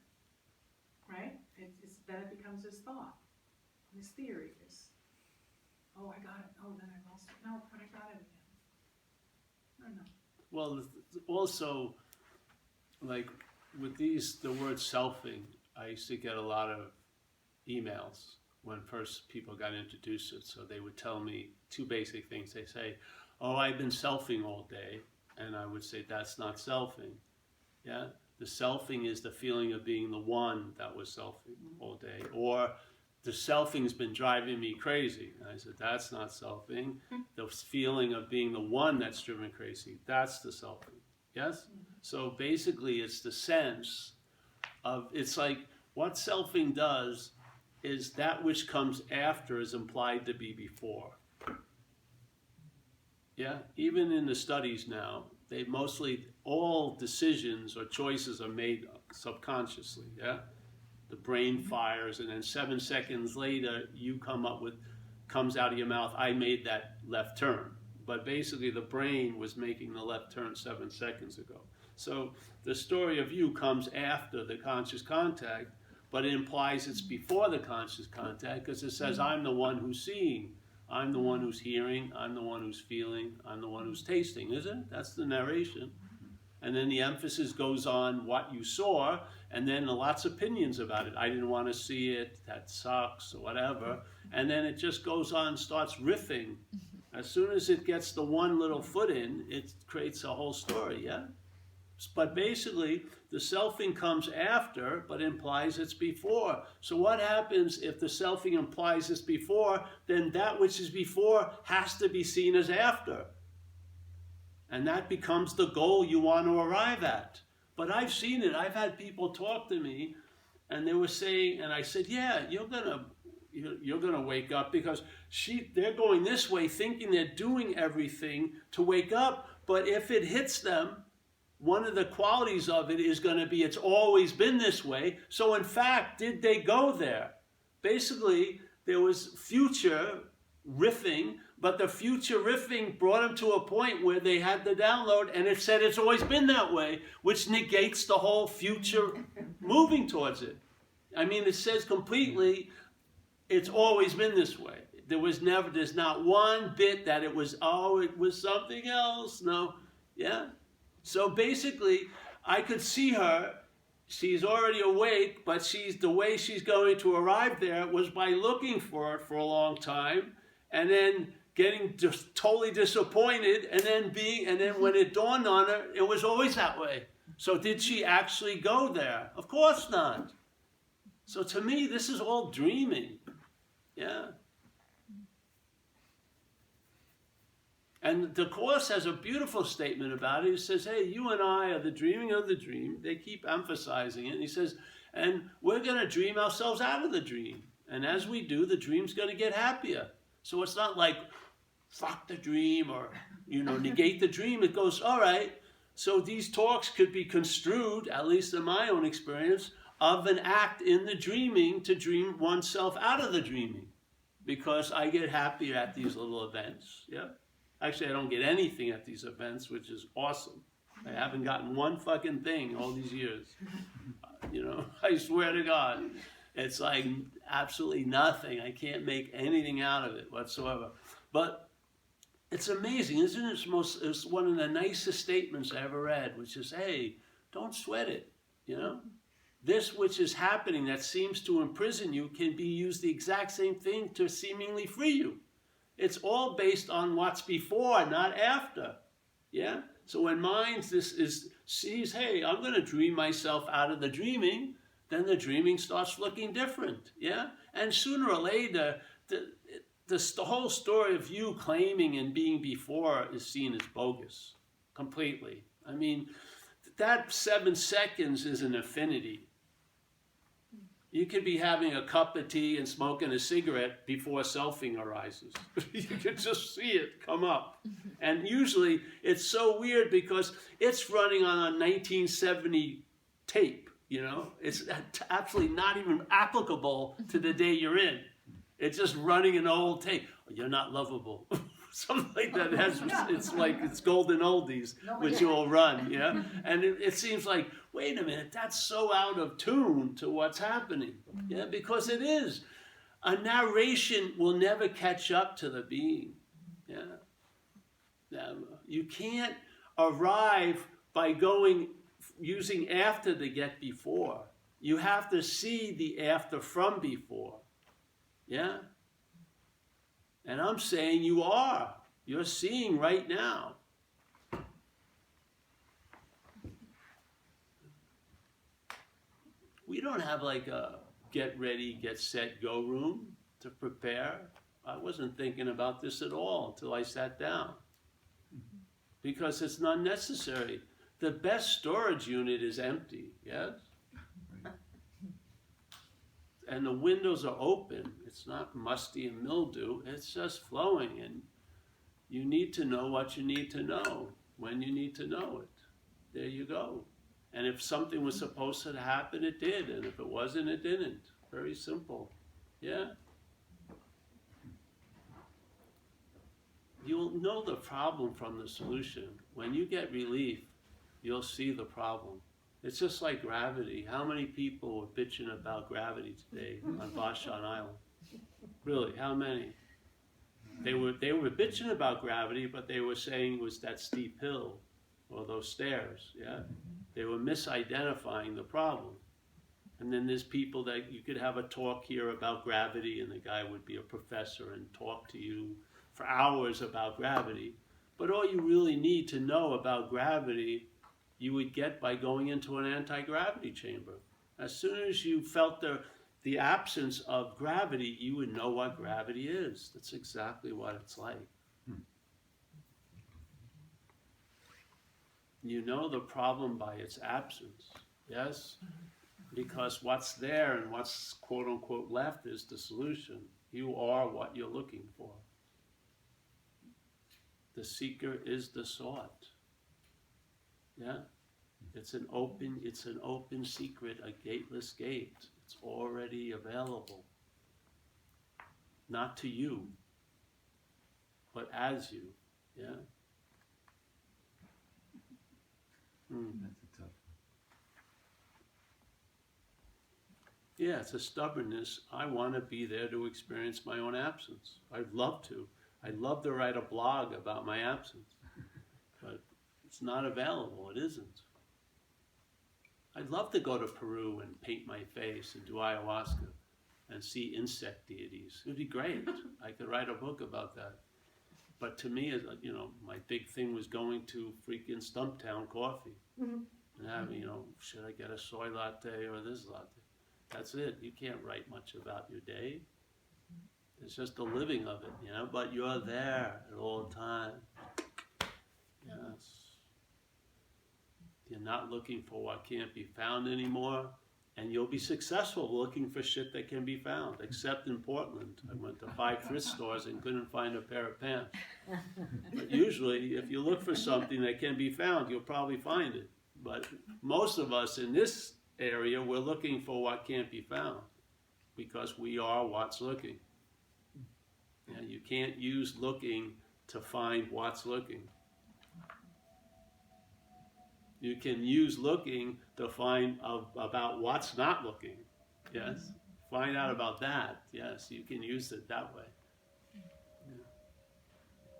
right? Then it becomes this thought, this theory, this, oh, I got it. Oh, then I lost it. No, but I got it again. I don't know. Well, also, like with the word selfing, I used to get a lot of emails when first people got introduced to it. So they would tell me two basic things. They say, oh, I've been selfing all day. And I would say, that's not selfing. Yeah? The selfing is the feeling of being the one that was selfing all day. Or the selfing's been driving me crazy. And I said, that's not selfing. The feeling of being the one that's driven crazy, that's the selfing. Yes? So basically it's the sense of, it's like what selfing does is that which comes after is implied to be before. Yeah, even in the studies now, they mostly, all decisions or choices are made subconsciously, yeah? the brain fires, and then 7 seconds later, you comes out of your mouth, I made that left turn. But basically the brain was making the left turn 7 seconds ago. So the story of you comes after the conscious contact, but it implies it's before the conscious contact, because it says, I'm the one who's seeing, I'm the one who's hearing, I'm the one who's feeling, I'm the one who's tasting, isn't it? That's the narration. And then the emphasis goes on what you saw, and then lots of opinions about it. I didn't want to see it, that sucks, or whatever. And then it just goes on, starts riffing. As soon as it gets the one little foot in, it creates a whole story, yeah? But basically, the selfing comes after, but implies it's before. So what happens if the selfing implies it's before, then that which is before has to be seen as after. And that becomes the goal you want to arrive at. But I've seen it. I've had people talk to me, and they were saying, and I said, yeah, you're gonna wake up, because they're going this way thinking they're doing everything to wake up, but if it hits them, one of the qualities of it is going to be it's always been this way. So in fact, did they go there? Basically, there was future riffing, but the future riffing brought them to a point where they had the download, and it said it's always been that way, which negates the whole future moving towards it. I mean, it says completely, it's always been this way. There's not one bit that it was something else. No, yeah. So basically, I could see her, she's already awake, but the way she's going to arrive there was by looking for it for a long time, and then getting just totally disappointed, and then when it dawned on her, it was always that way. So did she actually go there? Of course not. So to me, this is all dreaming. Yeah. And the Course has a beautiful statement about it. It says, hey, you and I are the dreaming of the dream. They keep emphasizing it. And he says, and we're going to dream ourselves out of the dream. And as we do, the dream's going to get happier. So it's not like, fuck the dream or, negate the dream. It goes, all right. So these talks could be construed, at least in my own experience, of an act in the dreaming to dream oneself out of the dreaming. Because I get happier at these little events, yeah? Actually, I don't get anything at these events, which is awesome. I haven't gotten one fucking thing all these years. I swear to God. It's like absolutely nothing. I can't make anything out of it whatsoever. But it's amazing, isn't it? It's one of the nicest statements I ever read, which is, hey, don't sweat it, This which is happening that seems to imprison you can be used the exact same thing to seemingly free you. It's all based on what's before, not after. Yeah? So when mind sees, hey, I'm going to dream myself out of the dreaming, then the dreaming starts looking different. Yeah? And sooner or later, the whole story of you claiming and being before is seen as bogus. Completely. I mean, that 7 seconds is an infinity. You could be having a cup of tea and smoking a cigarette before selfing arises. You could just see it come up. And usually it's so weird because it's running on a 1970 tape, It's absolutely not even applicable to the day you're in. It's just running an old tape. You're not lovable. Something like that. It's golden oldies, which you'll run, yeah? And it seems like, wait a minute, that's so out of tune to what's happening. Yeah, because it is. A narration will never catch up to the being. Yeah. You can't arrive by using after to get before. You have to see the after from before. Yeah? And I'm saying you are. You're seeing right now. We don't have like a get ready, get set, go room to prepare. I wasn't thinking about this at all until I sat down. Because it's not necessary. The best storage unit is empty, yes? And the windows are open. It's not musty and mildew. It's just flowing. And you need to know what you need to know when you need to know it. There you go. And if something was supposed to happen, it did. And if it wasn't, it didn't. Very simple. Yeah? You'll know the problem from the solution. When you get relief, you'll see the problem. It's just like gravity. How many people were bitching about gravity today on Vashon Island? Really, how many? They were bitching about gravity, but they were saying it was that steep hill or those stairs, yeah? They were misidentifying the problem. And then there's people that you could have a talk here about gravity, and the guy would be a professor and talk to you for hours about gravity. But all you really need to know about gravity, you would get by going into an anti-gravity chamber. As soon as you felt the absence of gravity, you would know what gravity is. That's exactly what it's like. You know the problem by its absence, yes? Because what's there and what's quote unquote left is the solution. You are what you're looking for. The seeker is the sought. Yeah? It's an open secret, a gateless gate. It's already available. Not to you, but as you. Yeah? That's a tough one. Yeah, it's a stubbornness. I want to be there to experience my own absence. I'd love to. I'd love to write a blog about my absence. But it's not available. It isn't. I'd love to go to Peru and paint my face and do ayahuasca and see insect deities. It would be great. I could write a book about that. But to me, you know, my big thing was going to freaking Stumptown Coffee. And having, you know, should I get a soy latte or this latte? That's it. You can't write much about your day. It's just the living of it, you know, but you're there at all times. Yes. You're not looking for what can't be found anymore, and you'll be successful looking for shit that can be found, except in Portland. I went to 5 thrift stores and couldn't find a pair of pants. But usually, if you look for something that can be found, you'll probably find it. But most of us in this area, we're looking for what can't be found, because we are what's looking. And you can't use looking to find what's looking. You can use looking to find about what's not looking. Yes? Find out about that. Yes, you can use it that way. Yeah.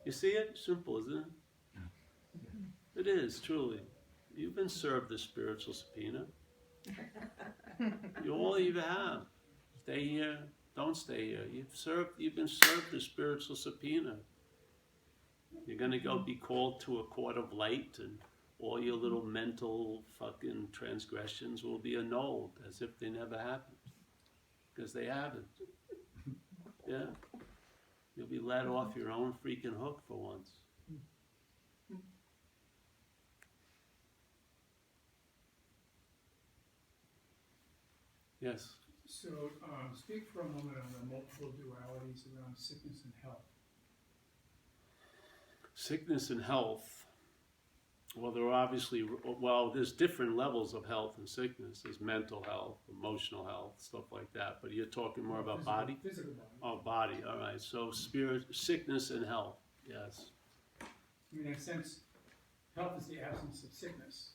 You see it? Simple, isn't it? It is, truly. You've been served the spiritual subpoena. All you have. Stay here, don't stay here. You've been served the spiritual subpoena. You're going to go be called to a court of light, and all your little mental fucking transgressions will be annulled as if they never happened. Because they haven't. Yeah? You'll be let off your own freaking hook for once. Yes? So, speak for a moment on the multiple dualities around sickness and health. Sickness and health. Well, there's different levels of health and sickness. There's mental health, emotional health, stuff like that. But you're talking more about body? Physical body. Oh, body, all right. So sickness and health, yes. I mean, in a sense, health is the absence of sickness.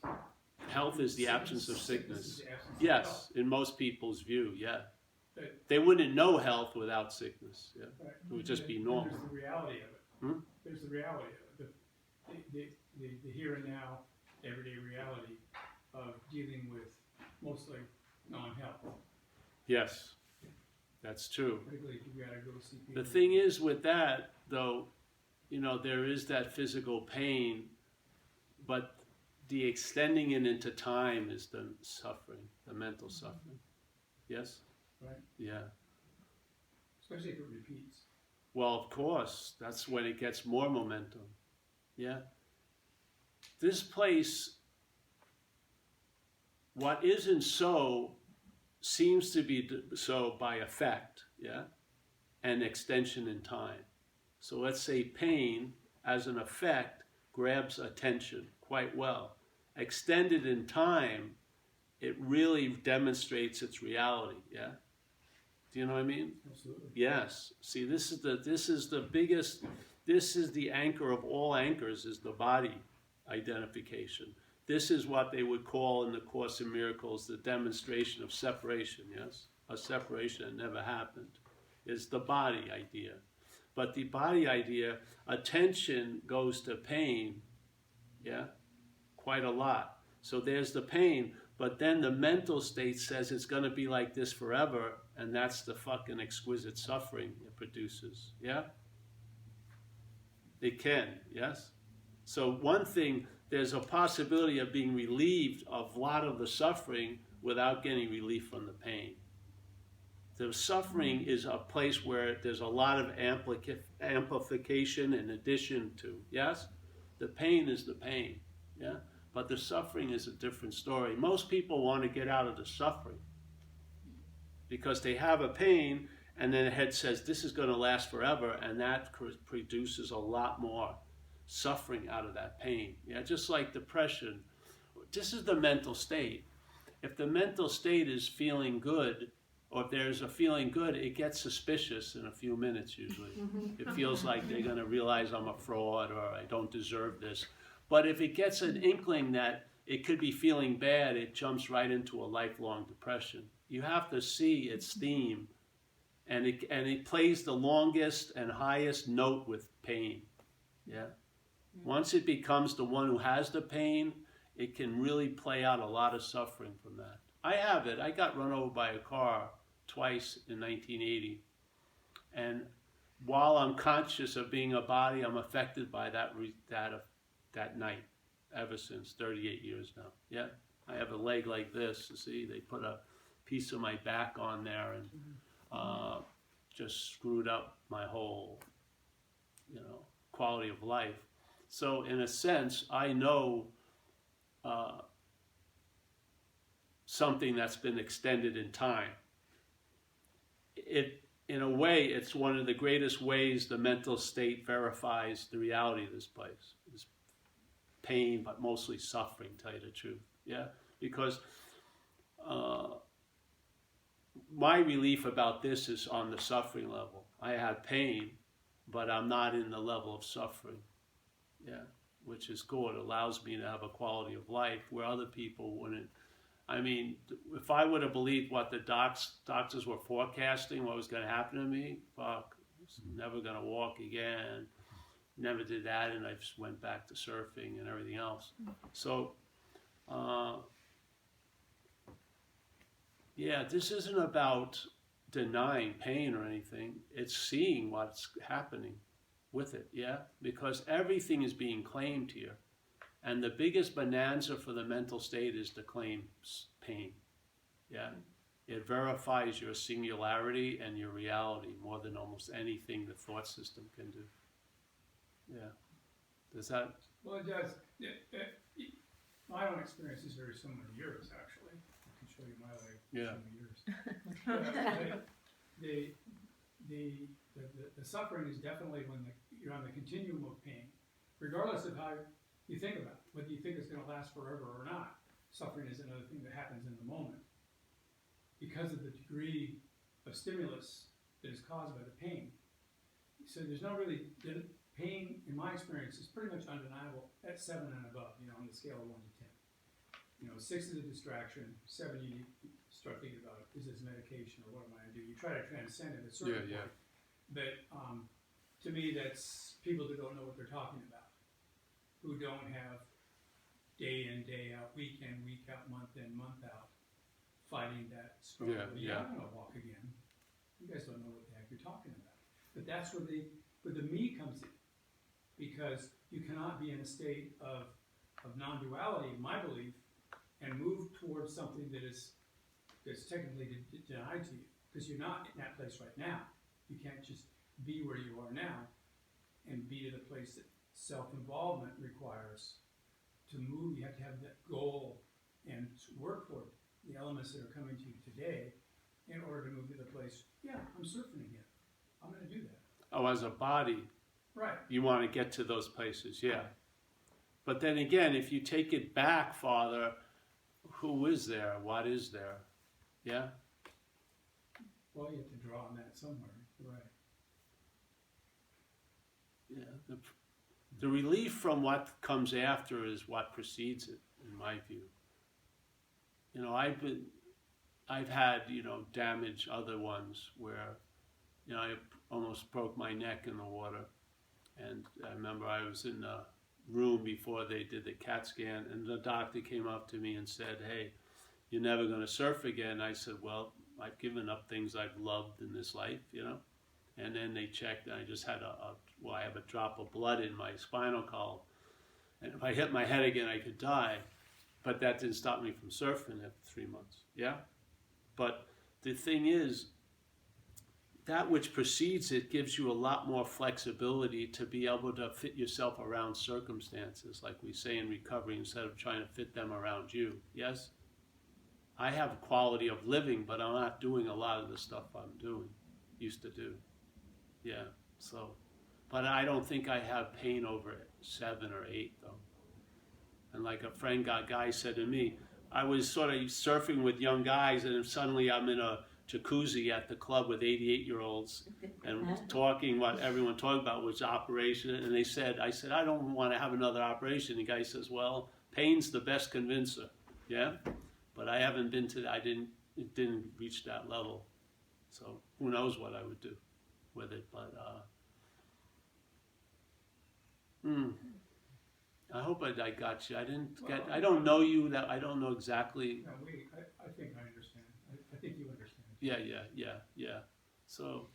Health is the absence of sickness. Is the absence of Yes, health. in most people's view, yeah. But- They wouldn't know health without sickness, yeah. Right. It would just be And normal. There's the reality of it. Hmm? There's the reality of it. The here and now, everyday reality of dealing with mostly non-health. Yes, that's true. Particularly if you gotta go see people. The thing is with that, though, you know, there is that physical pain, but the extending it into time is the suffering, the mental suffering. Yes? Right. Yeah. Especially if it repeats. Well, of course, that's when it gets more momentum. Yeah. This place, what isn't so seems to be so by effect, yeah, and extension in time. So let's say pain as an effect grabs attention quite well. Extended in time, it really demonstrates its reality. Yeah. Do you know what I mean? Absolutely. Yes. See, this is the biggest. This is the anchor of all anchors. Is the body identification. This is what they would call in the Course in Miracles the demonstration of separation. Yes, a separation that never happened. Is the body idea, but the body idea, attention goes to pain. Yeah, quite a lot. So there's the pain. But then the mental state says it's going to be like this forever, and that's the fucking exquisite suffering it produces. Yeah? It can, yes? So one thing, there's a possibility of being relieved of a lot of the suffering without getting relief from the pain. The suffering is a place where there's a lot of amplification in addition to, yes? The pain is the pain, yeah? But the suffering is a different story. Most people want to get out of the suffering because they have a pain and then the head says this is going to last forever, and that produces a lot more suffering out of that pain. Yeah, just like depression. This is the mental state. If the mental state is feeling good, or if there's a feeling good, it gets suspicious in a few minutes usually. It feels like they're going to realize I'm a fraud or I don't deserve this. But if it gets an inkling that it could be feeling bad, it jumps right into a lifelong depression. You have to see its theme, and it plays the longest and highest note with pain. Yeah. Once it becomes the one who has the pain, it can really play out a lot of suffering from that. I have it. I got run over by a car twice in 1980, and while I'm conscious of being a body, I'm affected by that night ever since 38 years now. Yeah, I have a leg like this. You see, they put a piece of my back on there and just screwed up my whole, quality of life. So in a sense, I know something that's been extended in time. In a way, it's one of the greatest ways the mental state verifies the reality of this place. It's pain, but mostly suffering, to tell you the truth. Yeah, because my relief about this is on the suffering level. I have pain, but I'm not in the level of suffering. Yeah, which is cool. It allows me to have a quality of life where other people wouldn't. I mean, if I would have believed what the doctors were forecasting, what was going to happen to me, fuck, I was never going to walk again. Never did that, and I just went back to surfing and everything else. So, yeah, this isn't about denying pain or anything. It's seeing what's happening with it, yeah? Because everything is being claimed here. And the biggest bonanza for the mental state is to claim pain, yeah? It verifies your singularity and your reality more than almost anything the thought system can do. Yeah. Does that? Well, it does. My own experience is very similar to yours, actually. I can show you my leg. Yeah. Show me yours. The suffering is definitely when you're on the continuum of pain, regardless of how you think about it, whether you think it's going to last forever or not. Suffering is another thing that happens in the moment. Because of the degree of stimulus that is caused by the pain. So there's no really, pain, in my experience, is pretty much undeniable at 7 and above, on the scale of 1 to 10. 6 is a distraction, 7 you start thinking about, is this medication or what am I going to do? You try to transcend it at a certain point. But to me, that's people that don't know what they're talking about, who don't have day in, day out, week in, week out, month in, month out, fighting that struggle. I'm going to walk again. You guys don't know what the heck you're talking about. But that's where the me comes in. Because you cannot be in a state of non-duality, in my belief, and move towards something that's technically denied to you. Because you're not in that place right now. You can't just be where you are now and be to the place that self-involvement requires to move. You have to have that goal and work toward the elements that are coming to you today in order to move to the place, I'm surfing again. I'm going to do that. Oh, as a body, right? You want to get to those places, yeah. But then again, if you take it back farther, who is there? What is there? Yeah? Well, you have to draw on that somewhere, right? Yeah. The relief from what comes after is what precedes it, in my view. You know, I've had, you know, damage other ones where, you know, I almost broke my neck in the water. And I remember I was in the room before they did the CAT scan, and the doctor came up to me and said, "Hey, you're never going to surf again." I said, "Well, I've given up things I've loved in this life, you know." And then they checked, and I just had I have a drop of blood in my spinal column. And if I hit my head again, I could die. But that didn't stop me from surfing after 3 months, yeah? But the thing is, that which precedes it gives you a lot more flexibility to be able to fit yourself around circumstances, like we say in recovery, instead of trying to fit them around you, yes? I have a quality of living, but I'm not doing a lot of the stuff I'm doing, used to do. Yeah, so, but I don't think I have pain over 7 or 8 though. And like a guy said to me, I was sort of surfing with young guys, and suddenly I'm in a jacuzzi at the club with 88-year-olds and talking what everyone talked about was operation. And I said, I don't want to have another operation. The guy says, well, pain's the best convincer. Yeah, but I haven't been to, it didn't reach that level. So who knows what I would do with it, but I hope I got you. I don't know you, that I don't know exactly. No, I think I understand. I think you understand. Yeah. So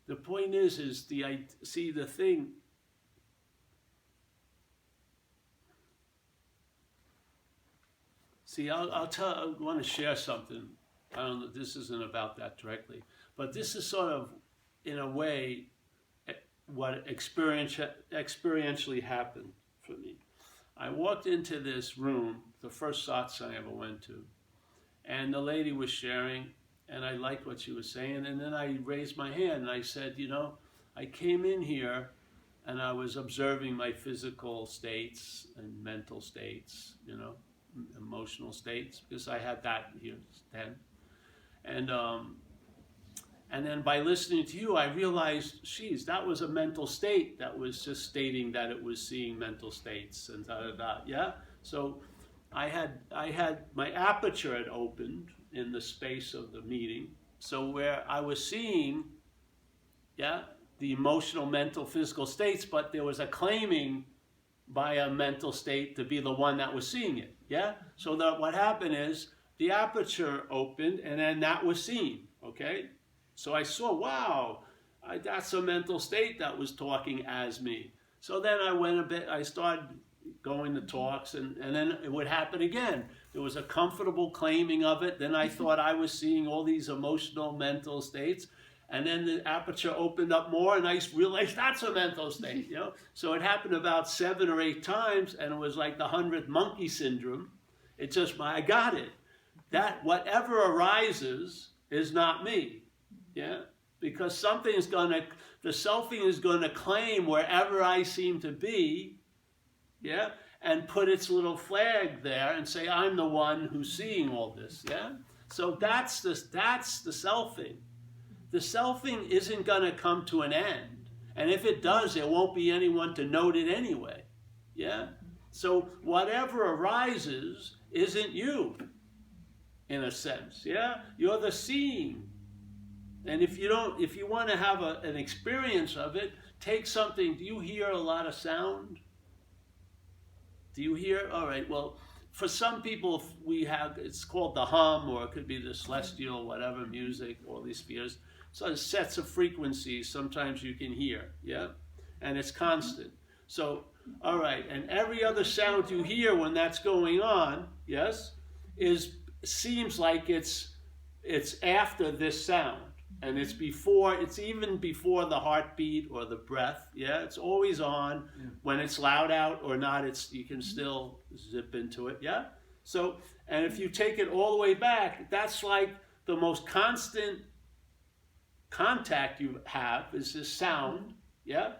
the point is the thing. See, I want to share something. I don't know, this isn't about that directly, but this is sort of, in a way, what experientially happened for me. I walked into this room, the first satsang I ever went to, and the lady was sharing, and I liked what she was saying, and then I raised my hand and I said, you know, I came in here and I was observing my physical states and mental states, you know, emotional states, because I had that here then. And then by listening to you, I realized, geez, that was a mental state that was just stating that it was seeing mental states and yeah? So I had my aperture had opened in the space of the meeting. So where I was seeing, yeah, the emotional, mental, physical states, but there was a claiming by a mental state to be the one that was seeing it, yeah? So that what happened is the aperture opened and then that was seen, okay? So I saw, wow, that's a mental state that was talking as me. So then I started going to talks, and then it would happen again. There was a comfortable claiming of it. Then I thought I was seeing all these emotional, mental states. And then the aperture opened up more, and I realized that's a mental state, you know? So it happened about 7 or 8 times, and it was like the 100th monkey syndrome. It just, I got it. That whatever arises is not me. Yeah, because the selfing is going to claim wherever I seem to be, yeah, and put its little flag there and say, I'm the one who's seeing all this, yeah? So that's the selfing. The selfing isn't going to come to an end. And if it does, there won't be anyone to note it anyway, yeah? So whatever arises isn't you, in a sense, yeah? You're the seeing. And if you want to have an experience of it, take something. Do you hear a lot of sound? Do you hear? All right, well, for some people it's called the hum, or it could be the celestial, whatever, music, all these spheres. So sets of frequencies sometimes you can hear, yeah? And it's constant. So, all right, and every other sound you hear when that's going on, yes, seems like it's after this sound. And it's even before the heartbeat or the breath, yeah? It's always on. Yeah. When it's loud out or not, you can still zip into it, yeah? So, and if you take it all the way back, that's like the most constant contact you have is this sound, yeah?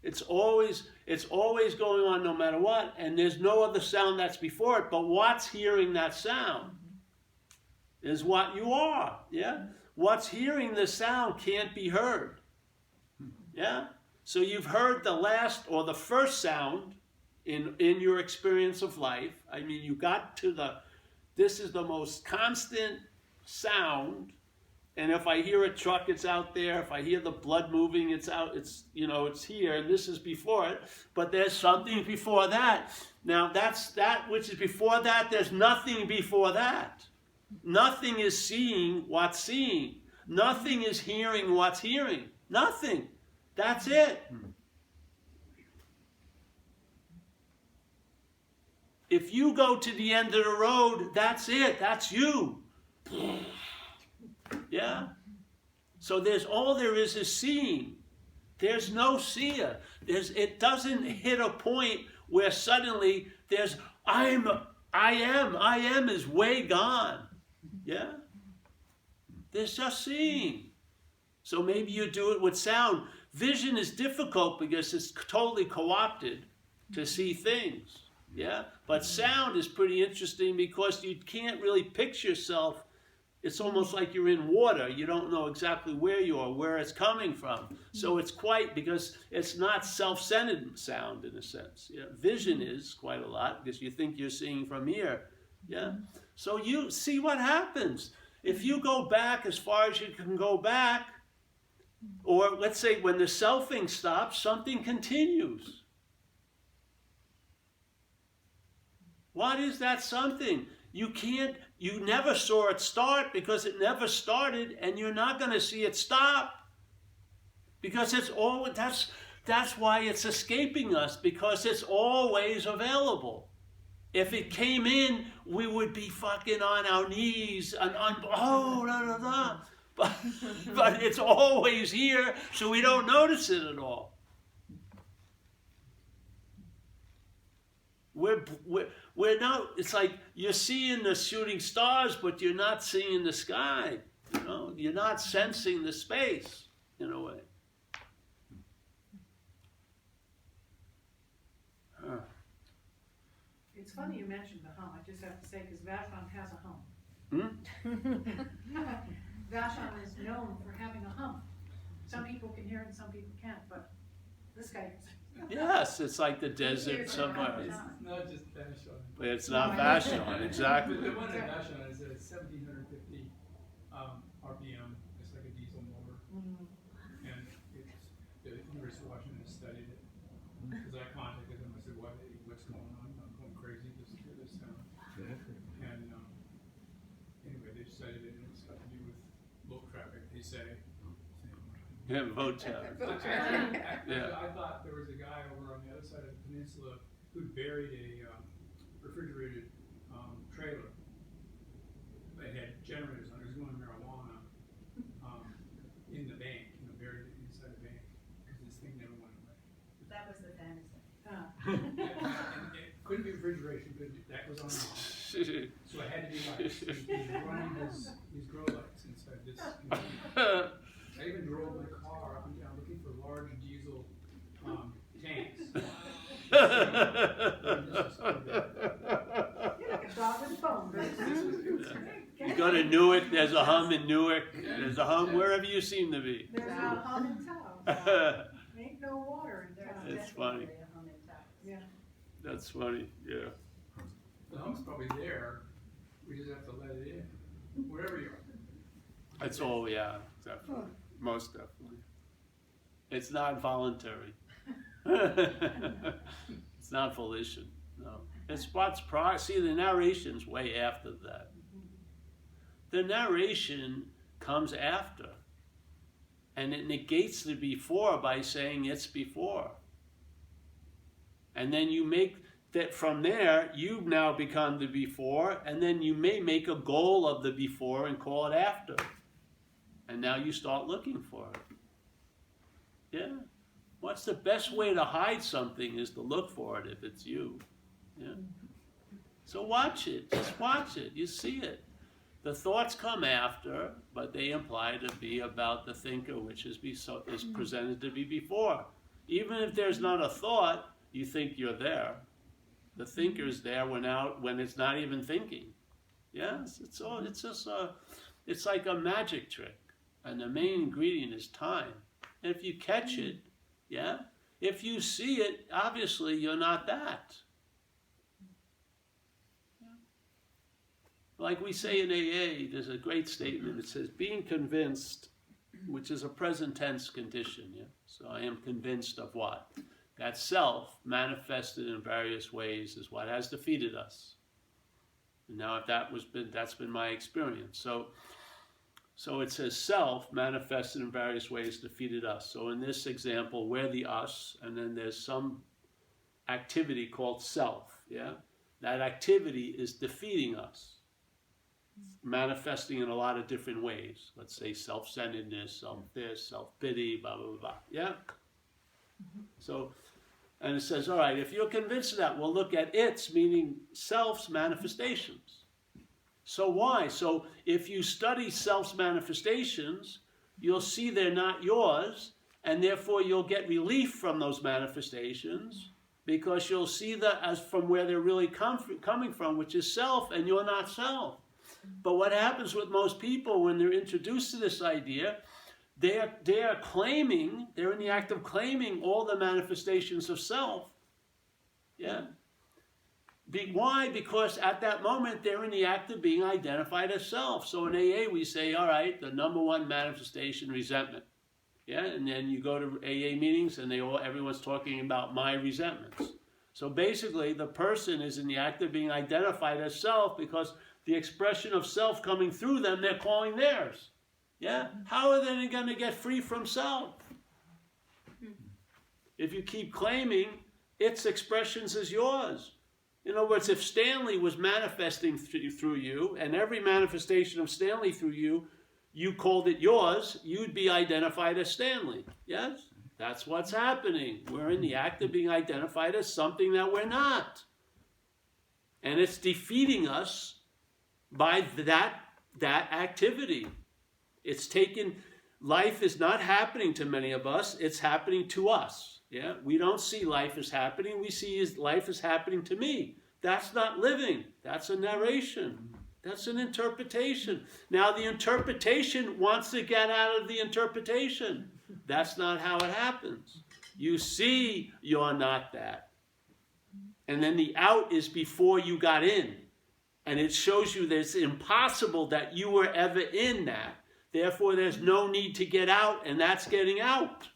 It's always, It's always going on no matter what, and there's no other sound that's before it, but what's hearing that sound is what you are, yeah? What's hearing the sound can't be heard, yeah? So you've heard the last or the first sound in your experience of life. I mean, you got to this is the most constant sound. And if I hear a truck, it's out there. If I hear the blood moving, it's out. It's, it's here. And this is before it. But there's something before that. Now, that's that which is before that. There's nothing before that. Nothing is seeing what's seeing. Nothing is hearing what's hearing. Nothing. That's it. If you go to the end of the road, that's it. That's you. Yeah? So all there is seeing. There's no seer. It doesn't hit a point where suddenly I am is way gone. Yeah? There's just seeing. So maybe you do it with sound. Vision is difficult because it's totally co-opted to see things. Yeah? But sound is pretty interesting because you can't really picture yourself. It's almost like you're in water. You don't know exactly where you are, where it's coming from. So it's because it's not self-centered sound in a sense. Yeah? Vision is quite a lot because you think you're seeing from here. Yeah? So you see what happens. If you go back as far as you can go back, or let's say when the selfing stops, something continues. What is that something? You never saw it start because it never started, and you're not going to see it stop. Because that's why it's escaping us, because it's always available. If it came in, we would be fucking on our knees and but it's always here, so we don't notice it at all. We're not, it's like you're seeing the shooting stars, but you're not seeing the sky. You're not sensing the space in a way. It's funny you mentioned the hum. I just have to say, because Vashon has a hum. Vashon is known for having a hum. Some people can hear it and some people can't, but this guy is. Yes, it's like the desert somewhere. It's not just Vashon. But it's not Vashon, exactly. The one in Vashon is at 1750 RPM. It's like a diesel motor. And the University of Washington has studied it. Because I contacted them, I said, what's going on? I'm going crazy just to hear this sound. And anyway, they studied it, and it's got to do with low traffic, they say. Yeah, Votel. I thought there was a guy over on the other side of the peninsula who'd buried a refrigerated trailer that had generators on it. It was growing marijuana in the bank, buried it inside the bank, because this thing never went away. That was the fantasy. And it couldn't be refrigeration, because that was on and off. So it had to be lights. He's running his grow lights inside this container. I even drove my car up and down looking for large diesel tanks. You're like a dog with a bone, right? You go to Newark, there's a hum in Newark. There's a hum wherever you seem to be. There's no hum in town. Ain't no water in town. It's funny. Yeah. That's funny, yeah. The hum's probably there. We just have to let it in, wherever you are. That's all, yeah, definitely. Most definitely. It's not voluntary. It's not volition, no. It's what's see, the narration's way after that. The narration comes after. And it negates the before by saying it's before. And then you make that from there, you now become the before, and then you may make a goal of the before and call it after. And now you start looking for it. Yeah. What's the best way to hide something is to look for it if it's you. Yeah. So watch it. Just watch it. You see it. The thoughts come after, but they imply to be about the thinker, which is presented to be before. Even if there's not a thought, you think you're there. The thinker's there when it's not even thinking. Yes, it's like a magic trick. And the main ingredient is time. And if you catch it, yeah, if you see it, obviously you're not that. Like we say in AA, there's a great statement. It says, being convinced, which is a present tense condition. Yeah? So I am convinced of what? That self, manifested in various ways, is what has defeated us. And now, if that's been my experience. So it says self, manifested in various ways, defeated us. So in this example, we're the us, and then there's some activity called self. Yeah, that activity is defeating us. Manifesting in a lot of different ways. Let's say self-centeredness, self-this, self-pity, blah, blah, blah. Yeah? So, and it says, all right, if you're convinced of that, we'll look at its, meaning self's manifestations. So why? So if you study self's manifestations, you'll see they're not yours, and therefore you'll get relief from those manifestations, because you'll see that as from where they're really coming from, which is self, and you're not self. But what happens with most people when they're introduced to this idea, they are claiming, they're in the act of claiming all the manifestations of self. Yeah. Why? Because at that moment, they're in the act of being identified as self. So in AA, we say, all right, the number one manifestation, resentment. Yeah, and then you go to AA meetings and everyone's talking about my resentments. So basically, the person is in the act of being identified as self because the expression of self coming through them, they're calling theirs. Yeah? How are they going to get free from self? If you keep claiming its expressions as yours. In other words, if Stanley was manifesting through you, and every manifestation of Stanley through you, you called it yours, you'd be identified as Stanley. Yes? That's what's happening. We're in the act of being identified as something that we're not. And it's defeating us by that activity. It's taken, life is not happening to many of us, it's happening to us. Yeah, we don't see life as happening, we see life as happening to me. That's not living, that's a narration. That's an interpretation. Now the interpretation wants to get out of the interpretation. That's not how it happens. You see you're not that. And then the out is before you got in. And it shows you that it's impossible that you were ever in that. Therefore, there's no need to get out, and that's getting out.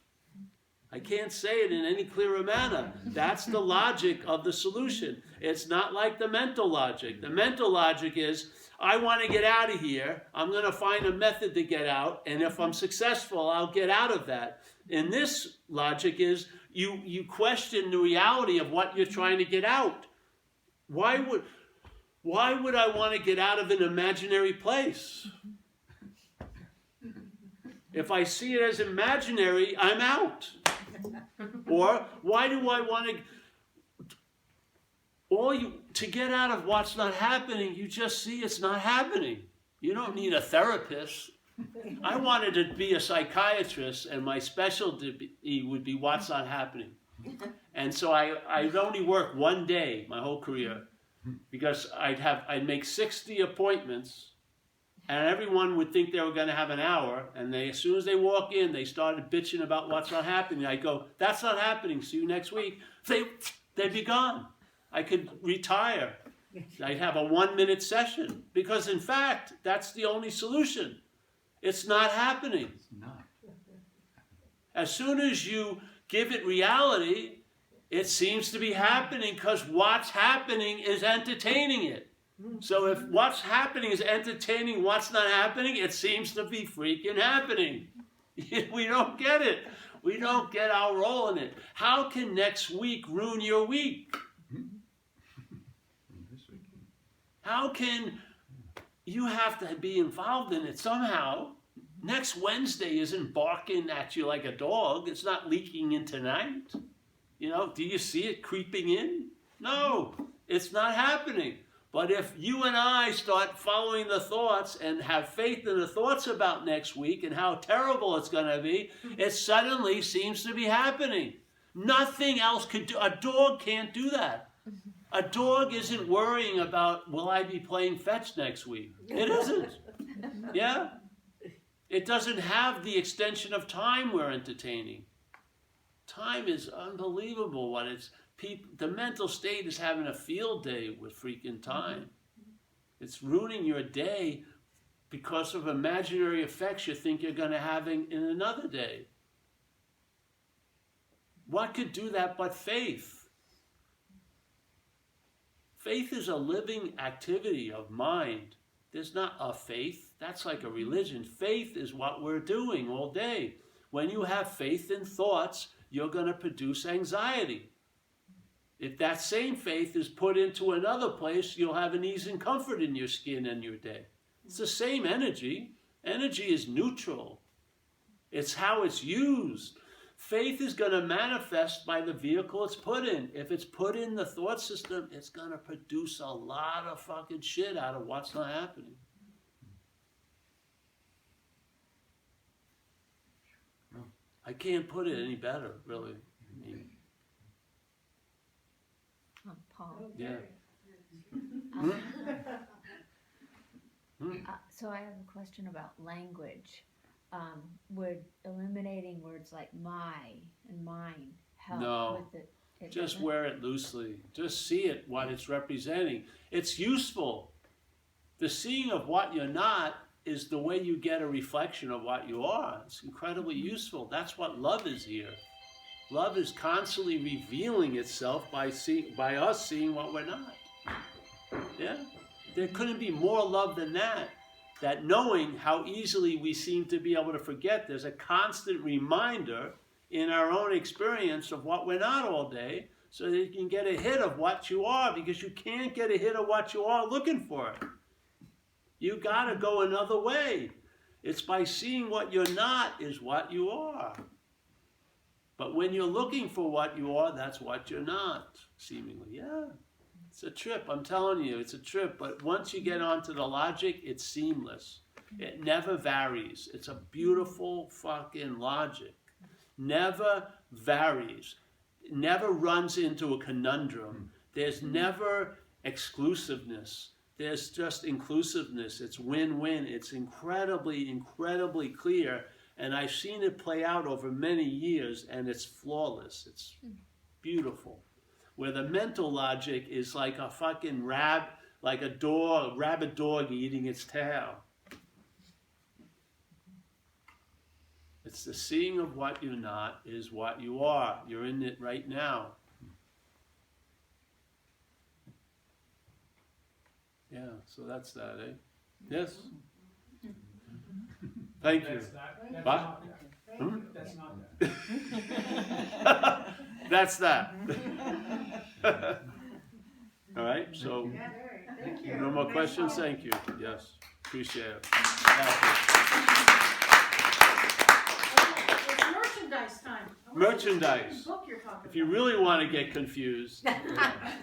I can't say it in any clearer manner. That's the logic of the solution. It's not like the mental logic. The mental logic is, I want to get out of here. I'm going to find a method to get out, and if I'm successful, I'll get out of that. And this logic is, you question the reality of what you're trying to get out. Why would I want to get out of an imaginary place? If I see it as imaginary, I'm out. Or why do I want to get out of what's not happening? You just see it's not happening. You don't need a therapist. I wanted to be a psychiatrist, and my specialty would be what's not happening. And so I'd only work one day my whole career, because I'd make 60 appointments, and everyone would think they were going to have an hour, and as soon as they walk in, they started bitching about what's not happening. I'd go, that's not happening, see you next week. They'd be gone. I could retire. I'd have a 1-minute session, because in fact, that's the only solution. It's not happening. It's not. As soon as you give it reality, it seems to be happening, because what's happening is entertaining it. So if what's happening is entertaining what's not happening, it seems to be freaking happening. We don't get it. We don't get our role in it. How can next week ruin your week? How can you have to be involved in it somehow? Next Wednesday isn't barking at you like a dog. It's not leaking in tonight. You know, do you see it creeping in? No, it's not happening. But if you and I start following the thoughts and have faith in the thoughts about next week and how terrible it's going to be, it suddenly seems to be happening. Nothing else could do. A dog can't do that. A dog isn't worrying about, will I be playing fetch next week? It isn't. Yeah? It doesn't have the extension of time we're entertaining. Time is unbelievable. The mental state is having a field day with freaking time. It's ruining your day because of imaginary effects you think you're going to have in another day. What could do that but faith? Faith is a living activity of mind. There's not a faith. That's like a religion. Faith is what we're doing all day. When you have faith in thoughts, you're going to produce anxiety. If that same faith is put into another place, you'll have an ease and comfort in your skin and your day. It's the same energy. Energy is neutral. It's how it's used. Faith is going to manifest by the vehicle it's put in. If it's put in the thought system, it's going to produce a lot of fucking shit out of what's not happening. I can't put it any better, really. I mean, Paul. yeah. So I have a question about language. Would eliminating words like my and mine help No. with it? It Just doesn't? wear it loosely. Just see it, what it's representing. It's useful. The seeing of what you're not is the way you get a reflection of what you are. It's incredibly useful. That's what love is here. Love is constantly revealing itself by us seeing what we're not. Yeah? There couldn't be more love than that. That knowing how easily we seem to be able to forget, there's a constant reminder in our own experience of what we're not all day, so that you can get a hit of what you are, because you can't get a hit of what you are looking for it. You gotta go another way. It's by seeing what you're not is what you are. But when you're looking for what you are, that's what you're not, seemingly. Yeah. It's a trip, I'm telling you, it's a trip. But once you get onto the logic, it's seamless. It never varies. It's a beautiful fucking logic. Never varies. It never runs into a conundrum. There's never exclusiveness. There's just inclusiveness. It's win-win. It's incredibly, incredibly clear. And I've seen it play out over many years, and it's flawless. It's beautiful. Where the mental logic is like a fucking rabid dog eating its tail. It's the seeing of what you're not is what you are. You're in it right now. Yeah, so that's that, eh? Yes? Thank you. That's What? not that. Hmm? That's not that. That's that. All right, so Yeah, thank you. no more Nice questions? talk. Thank you. Yes, appreciate it. Thank It's merchandise time. I want to see Merchandise. the book you're talking you. If you about. really want to get confused,